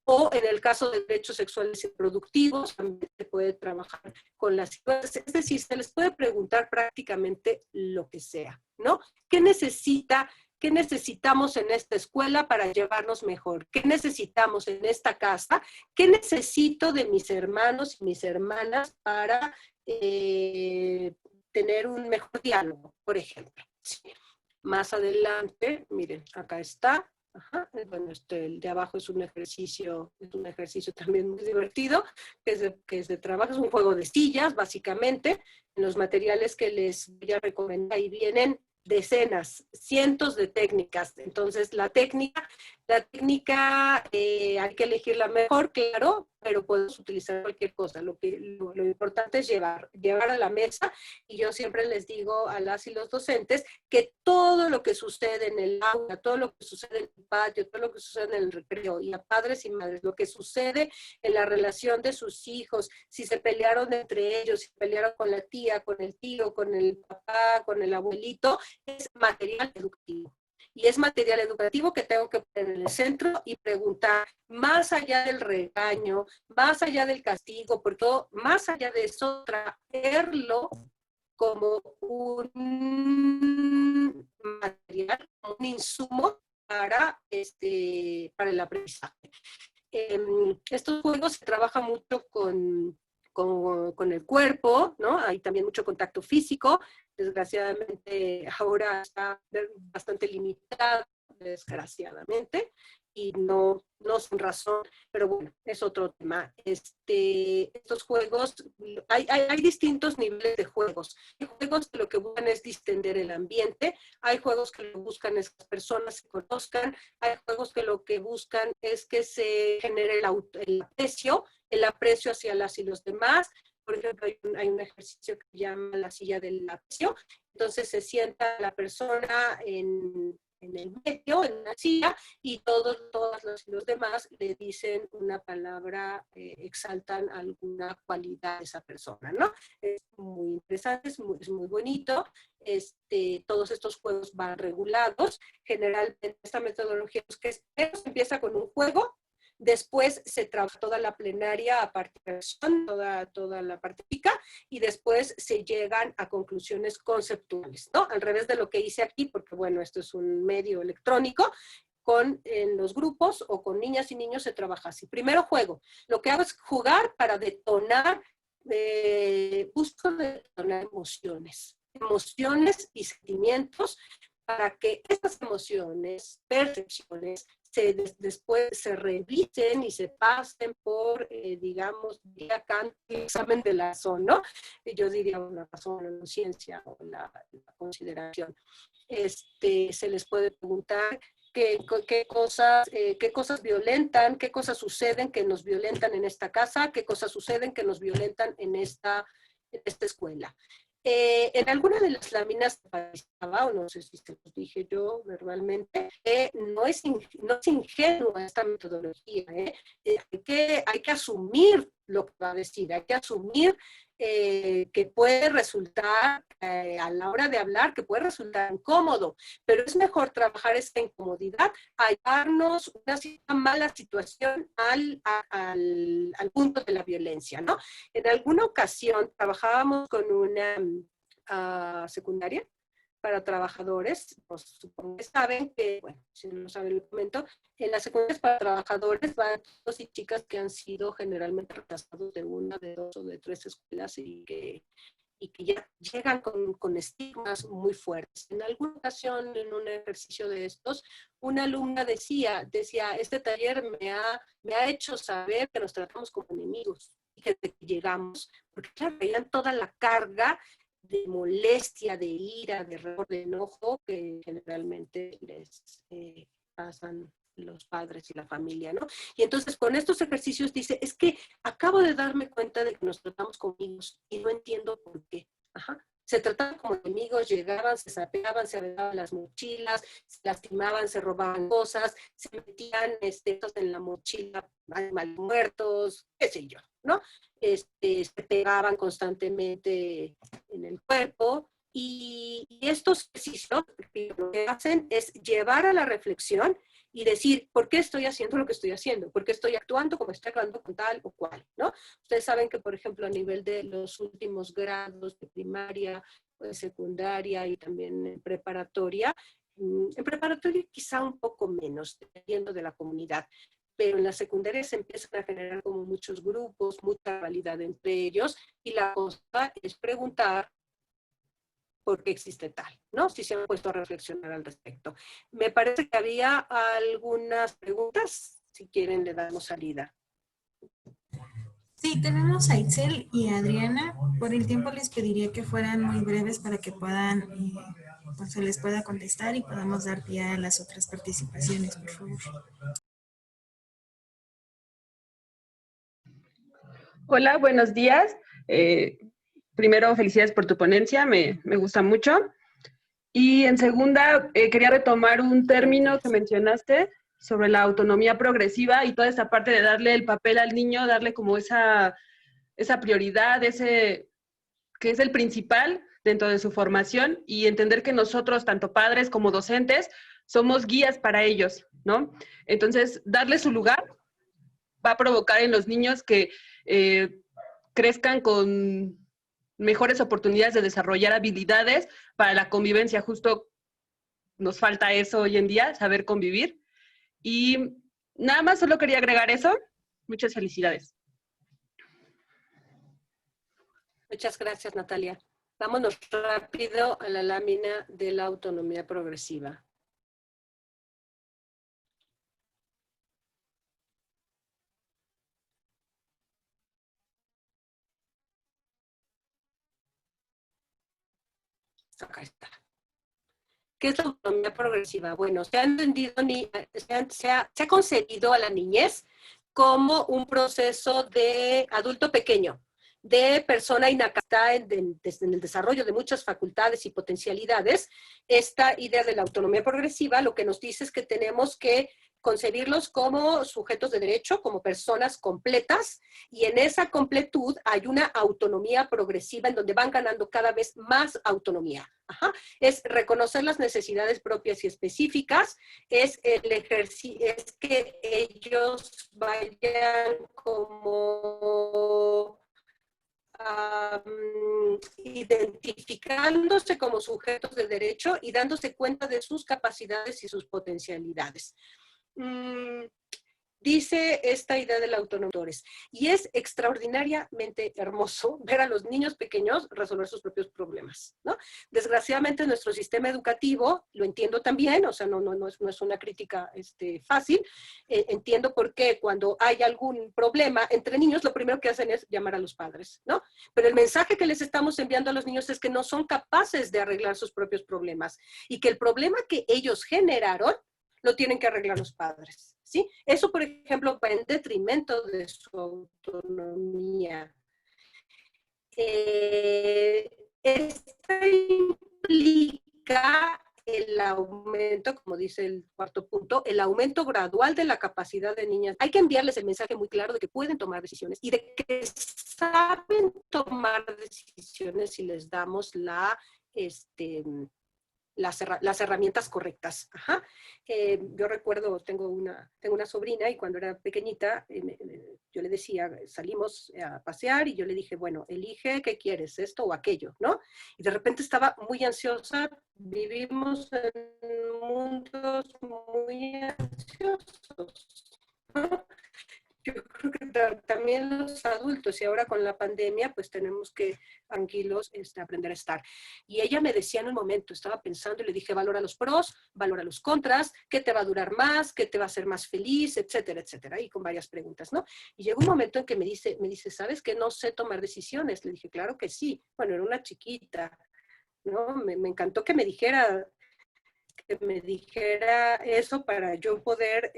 O en el caso de derechos sexuales y reproductivos, también se puede trabajar con las situaciones. Es decir, se les puede preguntar prácticamente lo que sea, ¿no? ¿Qué necesitamos en esta escuela para llevarnos mejor? ¿Qué necesitamos en esta casa? ¿Qué necesito de mis hermanos y mis hermanas para tener un mejor diálogo, por ejemplo? Sí. Más adelante, miren, acá está. Bueno, el de abajo es un ejercicio también muy divertido, que se trabaja, es un juego de sillas, básicamente. En los materiales que les voy a recomendar, ahí vienen decenas, cientos de técnicas. Entonces, la técnica hay que elegirla mejor, claro, pero puedes utilizar cualquier cosa. Lo importante es llevar a la mesa, y yo siempre les digo a las y los docentes que todo lo que sucede en el aula, todo lo que sucede en el patio, todo lo que sucede en el recreo, y a padres y madres, lo que sucede en la relación de sus hijos, si se pelearon entre ellos, si pelearon con la tía, con el tío, con el papá, con el abuelito, es material educativo. Y es material educativo que tengo que poner en el centro y preguntar, más allá del regaño, más allá del castigo, porque más allá de eso, traerlo como un material, un insumo para el aprendizaje. Estos juegos se trabaja mucho con el cuerpo, ¿no? Hay también mucho contacto físico. Desgraciadamente ahora está bastante limitado, desgraciadamente, y no sin razón, pero bueno, es otro tema. Estos juegos, hay distintos niveles de juegos. Hay juegos que lo que buscan es distender el ambiente, hay juegos que lo que buscan es que las personas se conozcan, hay juegos que lo que buscan es que se genere el aprecio hacia las y los demás. Por ejemplo, hay un ejercicio que se llama la silla del aprecio. Entonces se sienta la persona en el medio, en una silla, y todos los demás le dicen una palabra, exaltan alguna cualidad de esa persona, ¿no? Es muy interesante, es muy bonito. Todos estos juegos van regulados. Generalmente esta metodología es que empieza con un juego. Después se trabaja toda la plenaria a partir de toda la práctica, y después se llegan a conclusiones conceptuales, ¿no? Al revés de lo que hice aquí, porque bueno, esto es un medio electrónico, en los grupos o con niñas y niños se trabaja así. Primero juego. Lo que hago es jugar para detonar, busco detonar emociones y sentimientos, para que estas emociones, percepciones, después se revisen y se pasen por, digamos, diría Kant, el examen de la razón, ¿no? Yo diría una razón, una ciencia o la consideración. Se les puede preguntar qué cosas violentan, qué cosas suceden que nos violentan en esta casa, qué cosas suceden que nos violentan en esta escuela. En alguna de las láminas que participaba, o no sé si se los dije yo verbalmente, no es ingenua esta metodología. Hay que asumir lo que va a decir. Hay que asumir que puede resultar, a la hora de hablar, que puede resultar incómodo, pero es mejor trabajar esa incomodidad a llevarnos una mala situación al punto de la violencia, ¿no? En alguna ocasión trabajábamos con una secundaria para trabajadores, pues supongo que saben que, bueno, si no lo saben, lo comento, en las secundarias para trabajadores van chicos y chicas que han sido generalmente rechazados de una, de dos o de tres escuelas y que ya llegan con estigmas muy fuertes. En alguna ocasión, en un ejercicio de estos, una alumna decía, este taller me ha hecho saber que nos tratamos como enemigos y que llegamos, porque claro, veían toda la carga de molestia, de ira, de error, de enojo que generalmente les pasan los padres y la familia, ¿no? Y entonces con estos ejercicios dice, es que acabo de darme cuenta de que nos tratamos como amigos y no entiendo por qué. Ajá. Se trataban como enemigos, llegaban, se sapeaban, se aventaban las mochilas, se lastimaban, se robaban cosas, se metían en la mochila animales muertos, qué sé yo, ¿no? Se pegaban constantemente en el cuerpo y estos ejercicios lo que hacen es llevar a la reflexión y decir, ¿por qué estoy haciendo lo que estoy haciendo? ¿Por qué estoy actuando como estoy actuando con tal o cual? ¿No? Ustedes saben que, por ejemplo, a nivel de los últimos grados de primaria, de secundaria y también en preparatoria quizá un poco menos, dependiendo de la comunidad, pero en la secundaria se empiezan a generar como muchos grupos, mucha rivalidad entre ellos, y la cosa es preguntar por qué existe tal, ¿no? Si se han puesto a reflexionar al respecto. Me parece que había algunas preguntas, si quieren le damos salida. Sí, tenemos a Itzel y a Adriana. Por el tiempo les pediría que fueran muy breves para que puedan, pues se les pueda contestar y podamos dar pie a las otras participaciones, por favor. Hola, buenos días. Primero, felicidades por tu ponencia, me gusta mucho. Y en segunda, quería retomar un término que mencionaste sobre la autonomía progresiva y toda esta parte de darle el papel al niño, darle como esa prioridad, que es el principal dentro de su formación y entender que nosotros, tanto padres como docentes, somos guías para ellos, ¿no? Entonces, darle su lugar va a provocar en los niños que crezcan con mejores oportunidades de desarrollar habilidades para la convivencia. Justo nos falta eso hoy en día, saber convivir. Y nada más solo quería agregar eso. Muchas felicidades. Muchas gracias, Natalia. Vámonos rápido a la lámina de la autonomía progresiva. Acá está. ¿Qué es la autonomía progresiva? Bueno, se ha concebido a la niñez como un proceso de adulto pequeño, de persona incapacitada en el desarrollo de muchas facultades y potencialidades. Esta idea de la autonomía progresiva lo que nos dice es que tenemos que concebirlos como sujetos de derecho, como personas completas, y en esa completud hay una autonomía progresiva en donde van ganando cada vez más autonomía. Ajá. Es reconocer las necesidades propias y específicas, es que ellos vayan como identificándose como sujetos de derecho y dándose cuenta de sus capacidades y sus potencialidades. Dice esta idea de la autonomía. Y es extraordinariamente hermoso ver a los niños pequeños resolver sus propios problemas, ¿no? Desgraciadamente nuestro sistema educativo, lo entiendo también, o sea, no es una crítica fácil, entiendo por qué cuando hay algún problema entre niños, lo primero que hacen es llamar a los padres, ¿no? Pero el mensaje que les estamos enviando a los niños es que no son capaces de arreglar sus propios problemas y que el problema que ellos generaron lo tienen que arreglar los padres, ¿sí? Eso, por ejemplo, va en detrimento de su autonomía. Esto implica el aumento, como dice el cuarto punto, el aumento gradual de la capacidad de niñas. Hay que enviarles el mensaje muy claro de que pueden tomar decisiones y de que saben tomar decisiones si les damos las herramientas correctas. Ajá. Yo recuerdo, tengo una sobrina y cuando era pequeñita, yo le decía, salimos a pasear y yo le dije, bueno, elige qué quieres, esto o aquello, ¿no? Y de repente estaba muy ansiosa, vivimos en mundos muy ansiosos, ¿no? Yo creo que también los adultos, y ahora con la pandemia, pues tenemos que, tranquilos, aprender a estar. Y ella me decía en un momento, estaba pensando y le dije, valora los pros, valora los contras, qué te va a durar más, qué te va a hacer más feliz, etcétera, etcétera, y con varias preguntas, ¿no? Y llegó un momento en que me dice, ¿sabes que no sé tomar decisiones? Le dije, claro que sí. Bueno, era una chiquita, ¿no? Me encantó que me dijera eso para yo poder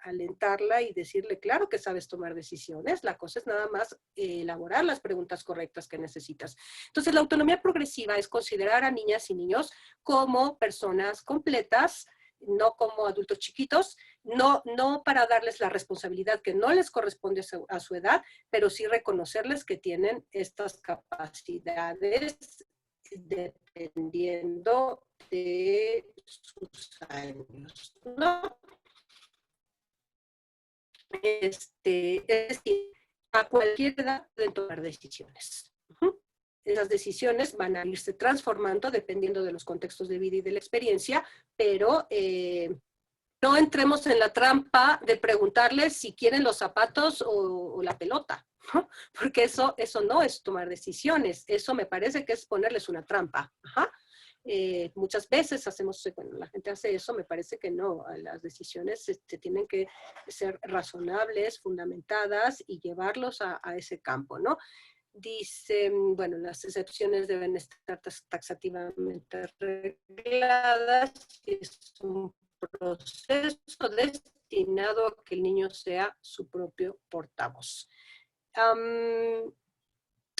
alentarla y decirle, claro que sabes tomar decisiones, la cosa es nada más elaborar las preguntas correctas que necesitas. Entonces, la autonomía progresiva es considerar a niñas y niños como personas completas, no como adultos chiquitos, no para darles la responsabilidad que no les corresponde a su edad, pero sí reconocerles que tienen estas capacidades dependiendo de sus años, ¿no? Es decir, a cualquier edad pueden tomar decisiones. Esas decisiones van a irse transformando dependiendo de los contextos de vida y de la experiencia, pero no entremos en la trampa de preguntarles si quieren los zapatos o la pelota, ¿no? Porque eso no es tomar decisiones, eso me parece que es ponerles una trampa. Ajá. Muchas veces bueno, la gente hace eso, me parece que no, las decisiones tienen que ser razonables, fundamentadas y llevarlos a ese campo, ¿no? Dice, bueno, las excepciones deben estar taxativamente regladas y es un proceso destinado a que el niño sea su propio portavoz.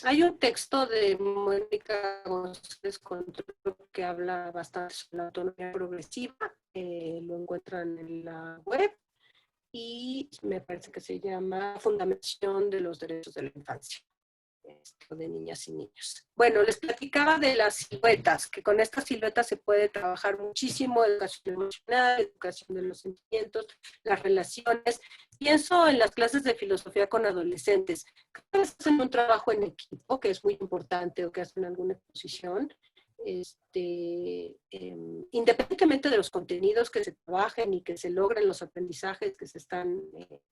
Hay un texto de Mónica González Contró que habla bastante sobre la autonomía progresiva, lo encuentran en la web y me parece que se llama Fundamentación de los Derechos de la Infancia, de niñas y niños. Bueno, les platicaba de las siluetas, que con estas siluetas se puede trabajar muchísimo, educación emocional, educación de los sentimientos, las relaciones. Pienso en las clases de filosofía con adolescentes. Cada vez hacen un trabajo en equipo, que es muy importante, o que hacen alguna exposición, independientemente de los contenidos que se trabajen y que se logren los aprendizajes que se están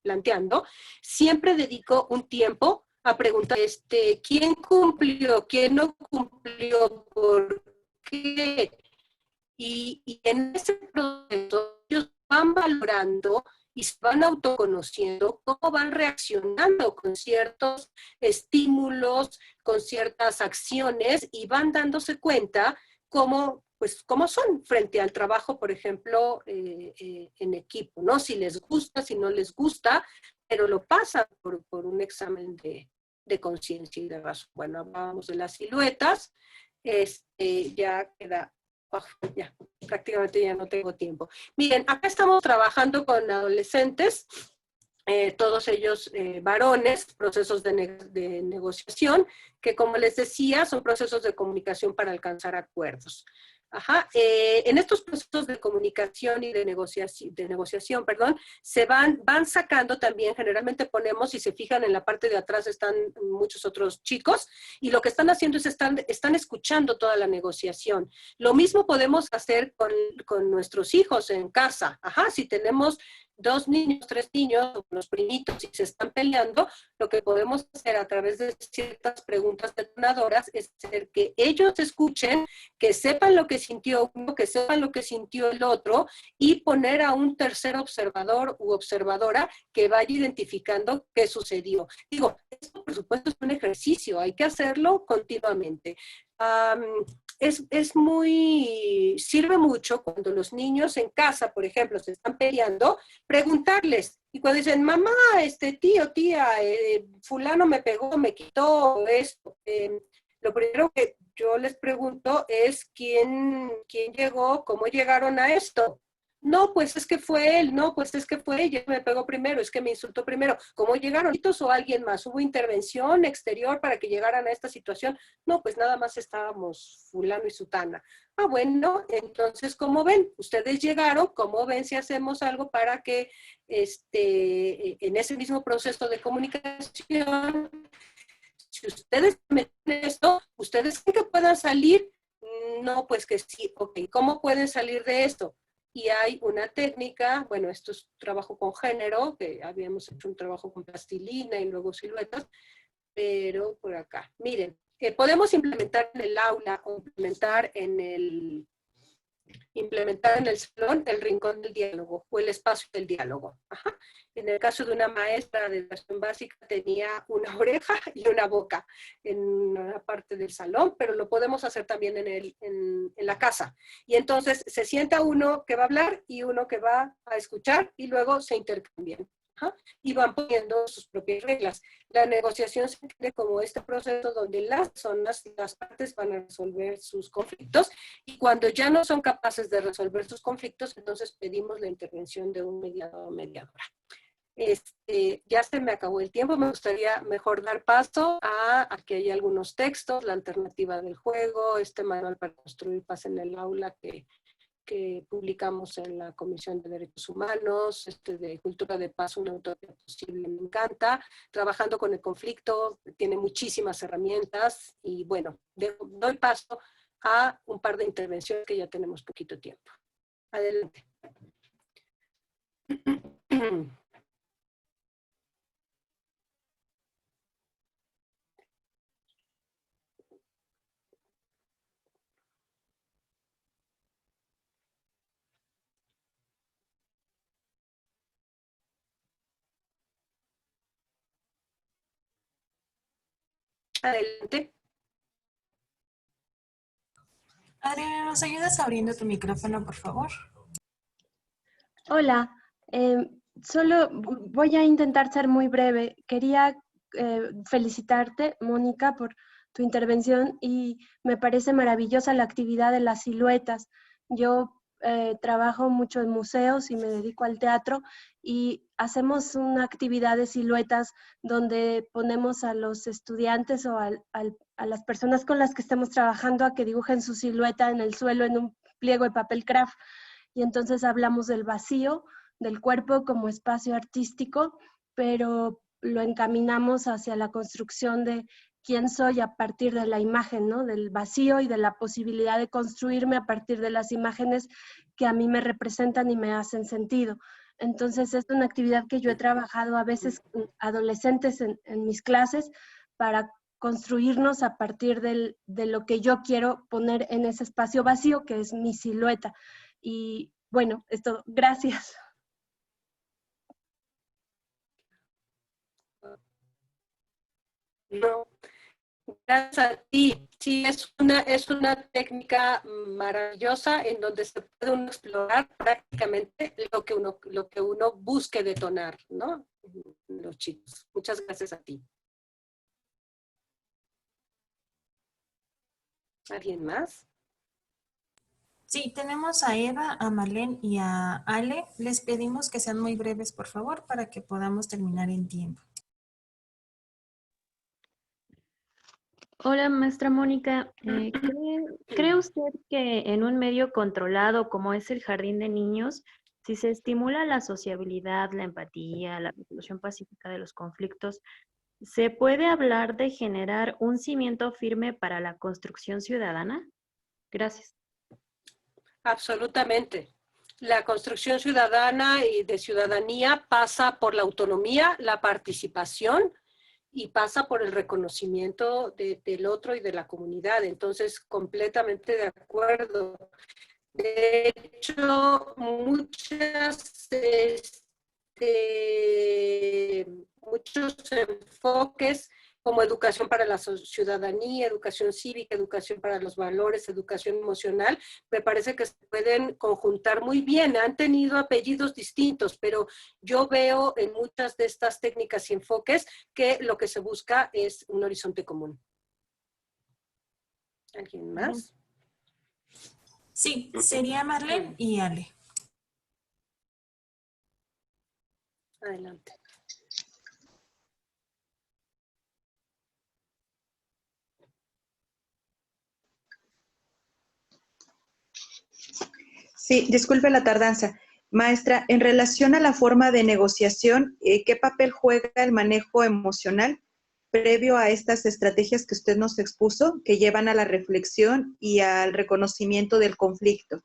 planteando, siempre dedico un tiempo a preguntar, ¿quién cumplió? ¿Quién no cumplió? ¿Por qué? Y en ese proceso ellos van valorando y se van autoconociendo cómo van reaccionando con ciertos estímulos, con ciertas acciones y van dándose cuenta cómo son frente al trabajo, por ejemplo, en equipo, ¿no? Si les gusta, si no les gusta, pero lo pasan por un examen de conciencia y de razón. Bueno, hablábamos de las siluetas, ya queda... ya, prácticamente ya no tengo tiempo. Miren, acá estamos trabajando con adolescentes, todos ellos varones, procesos de negociación, que como les decía, son procesos de comunicación para alcanzar acuerdos. Ajá. En estos procesos de comunicación y de negociación, se van sacando también, generalmente ponemos, si se fijan en la parte de atrás están muchos otros chicos, y lo que están haciendo es están escuchando toda la negociación. Lo mismo podemos hacer con nuestros hijos en casa. Ajá, si tenemos 2 niños, 3 niños, los primitos, y se están peleando, lo que podemos hacer a través de ciertas preguntas detonadoras es hacer que ellos escuchen, que sepan lo que sintió uno, que sepan lo que sintió el otro, y poner a un tercer observador u observadora que vaya identificando qué sucedió. Digo, esto por supuesto es un ejercicio, hay que hacerlo continuamente. Sirve mucho cuando los niños en casa, por ejemplo, se están peleando, preguntarles. Y cuando dicen, mamá, tío, tía, fulano me pegó, me quitó esto. Lo primero que yo les pregunto es ¿quién llegó? ¿Cómo llegaron a esto? No, pues es que fue él, no, pues es que fue ella, me pegó primero, es que me insultó primero. ¿Cómo llegaron? ¿O alguien más? ¿Hubo intervención exterior para que llegaran a esta situación? No, pues nada más estábamos fulano y sutana. Ah, bueno, entonces, ¿cómo ven? Ustedes llegaron, ¿cómo ven si hacemos algo para que en ese mismo proceso de comunicación, si ustedes meten esto, ¿ustedes creen que puedan salir? No, pues que sí, ok, ¿cómo pueden salir de esto? Y hay una técnica, bueno, esto es trabajo con género, que habíamos hecho un trabajo con plastilina y luego siluetas, pero por acá, miren, podemos implementar en el aula o implementar en el salón el rincón del diálogo o el espacio del diálogo. Ajá. En el caso de una maestra de educación básica tenía una oreja y una boca en una parte del salón, pero lo podemos hacer también en la casa. Y entonces se sienta uno que va a hablar y uno que va a escuchar y luego se intercambian. Ajá. Y van poniendo sus propias reglas. La negociación se entiende como este proceso donde las partes van a resolver sus conflictos y cuando ya no son capaces de resolver sus conflictos, entonces pedimos la intervención de un mediador o mediadora. Ya se me acabó el tiempo, me gustaría mejor dar paso a que hay algunos textos, la alternativa del juego, este manual para construir paz en el aula que publicamos en la Comisión de Derechos Humanos, de Cultura de Paz, una utopía posible, me encanta. Trabajando con el conflicto, tiene muchísimas herramientas y bueno, doy paso a un par de intervenciones que ya tenemos poquito tiempo. Adelante. Adelante. Adriana, ¿nos ayudas abriendo tu micrófono, por favor? Hola, solo voy a intentar ser muy breve. Quería felicitarte, Mónica, por tu intervención y me parece maravillosa la actividad de las siluetas. Yo trabajo mucho en museos y me dedico al teatro y hacemos una actividad de siluetas donde ponemos a los estudiantes o a las personas con las que estemos trabajando a que dibujen su silueta en el suelo en un pliego de papel craft. Y entonces hablamos del vacío del cuerpo como espacio artístico, pero lo encaminamos hacia la construcción de quién soy a partir de la imagen, ¿no? Del vacío y de la posibilidad de construirme a partir de las imágenes que a mí me representan y me hacen sentido. Entonces es una actividad que yo he trabajado a veces con adolescentes en mis clases para construirnos a partir de lo que yo quiero poner en ese espacio vacío que es mi silueta. Y bueno, esto, gracias. No, gracias a ti. Sí, es una técnica maravillosa en donde se puede uno explorar prácticamente lo que uno busque detonar, ¿no? Los chicos. Muchas gracias a ti. ¿Alguien más? Sí, tenemos a Eva, a Marlene y a Ale. Les pedimos que sean muy breves, por favor, para que podamos terminar en tiempo. Hola, maestra Mónica. ¿Cree usted que en un medio controlado como es el jardín de niños, si se estimula la sociabilidad, la empatía, la resolución pacífica de los conflictos, se puede hablar de generar un cimiento firme para la construcción ciudadana? Gracias. Absolutamente. La construcción ciudadana y de ciudadanía pasa por la autonomía, la participación y pasa por el reconocimiento del otro y de la comunidad. Entonces, completamente de acuerdo. De hecho, muchos enfoques como educación para la ciudadanía, educación cívica, educación para los valores, educación emocional, me parece que se pueden conjuntar muy bien. Han tenido apellidos distintos, pero yo veo en muchas de estas técnicas y enfoques que lo que se busca es un horizonte común. ¿Alguien más? Sí, sería Marlene y Ale. Adelante. Sí, disculpe la tardanza. Maestra, en relación a la forma de negociación, ¿qué papel juega el manejo emocional previo a estas estrategias que usted nos expuso, que llevan a la reflexión y al reconocimiento del conflicto?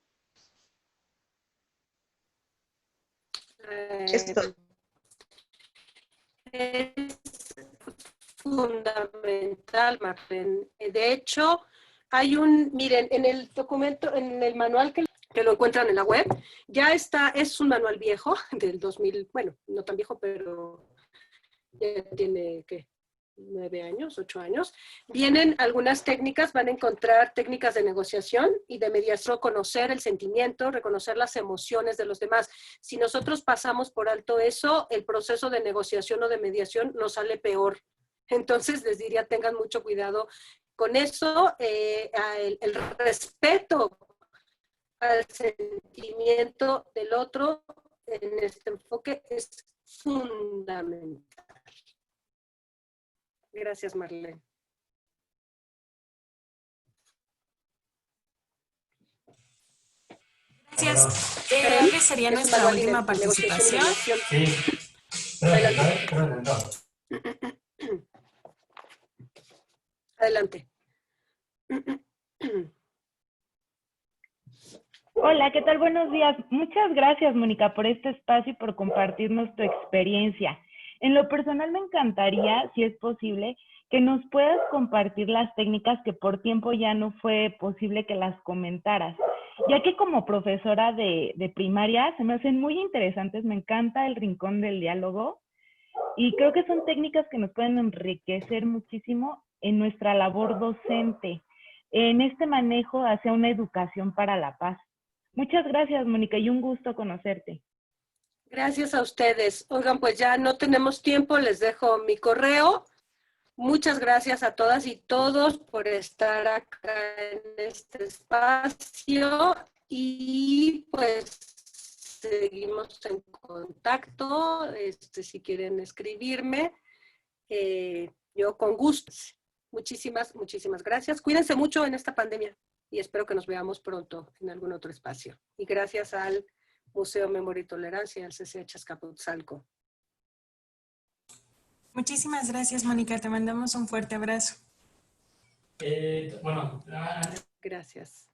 Esto. Es fundamental, Marlene. De hecho, miren, en el documento, en el manual que lo encuentran en la web, ya está, es un manual viejo del 2000, bueno, no tan viejo, pero ya tiene, ¿qué? 9 años, 8 años. Vienen algunas técnicas, van a encontrar técnicas de negociación y de mediación, conocer el sentimiento, reconocer las emociones de los demás. Si nosotros pasamos por alto eso, el proceso de negociación o de mediación nos sale peor. Entonces les diría, tengan mucho cuidado con eso. El respeto al sentimiento del otro en este enfoque es fundamental. Gracias, Marlene. Gracias. Creo que sería nuestra última participación. Adelante. Hola, ¿qué tal? Buenos días. Muchas gracias, Mónica, por este espacio y por compartirnos tu experiencia. En lo personal me encantaría, si es posible, que nos puedas compartir las técnicas que por tiempo ya no fue posible que las comentaras, ya que como profesora de primaria se me hacen muy interesantes, me encanta el rincón del diálogo y creo que son técnicas que nos pueden enriquecer muchísimo en nuestra labor docente, en este manejo hacia una educación para la paz. Muchas gracias, Mónica, y un gusto conocerte. Gracias a ustedes. Oigan, pues ya no tenemos tiempo, les dejo mi correo. Muchas gracias a todas y todos por estar acá en este espacio y pues seguimos en contacto, si quieren escribirme, yo con gusto. Muchísimas gracias. Cuídense mucho en esta pandemia y espero que nos veamos pronto en algún otro espacio. Y gracias al Museo Memoria y Tolerancia y al CCH Azcapotzalco. Muchísimas gracias, Mónica. Te mandamos un fuerte abrazo. Gracias.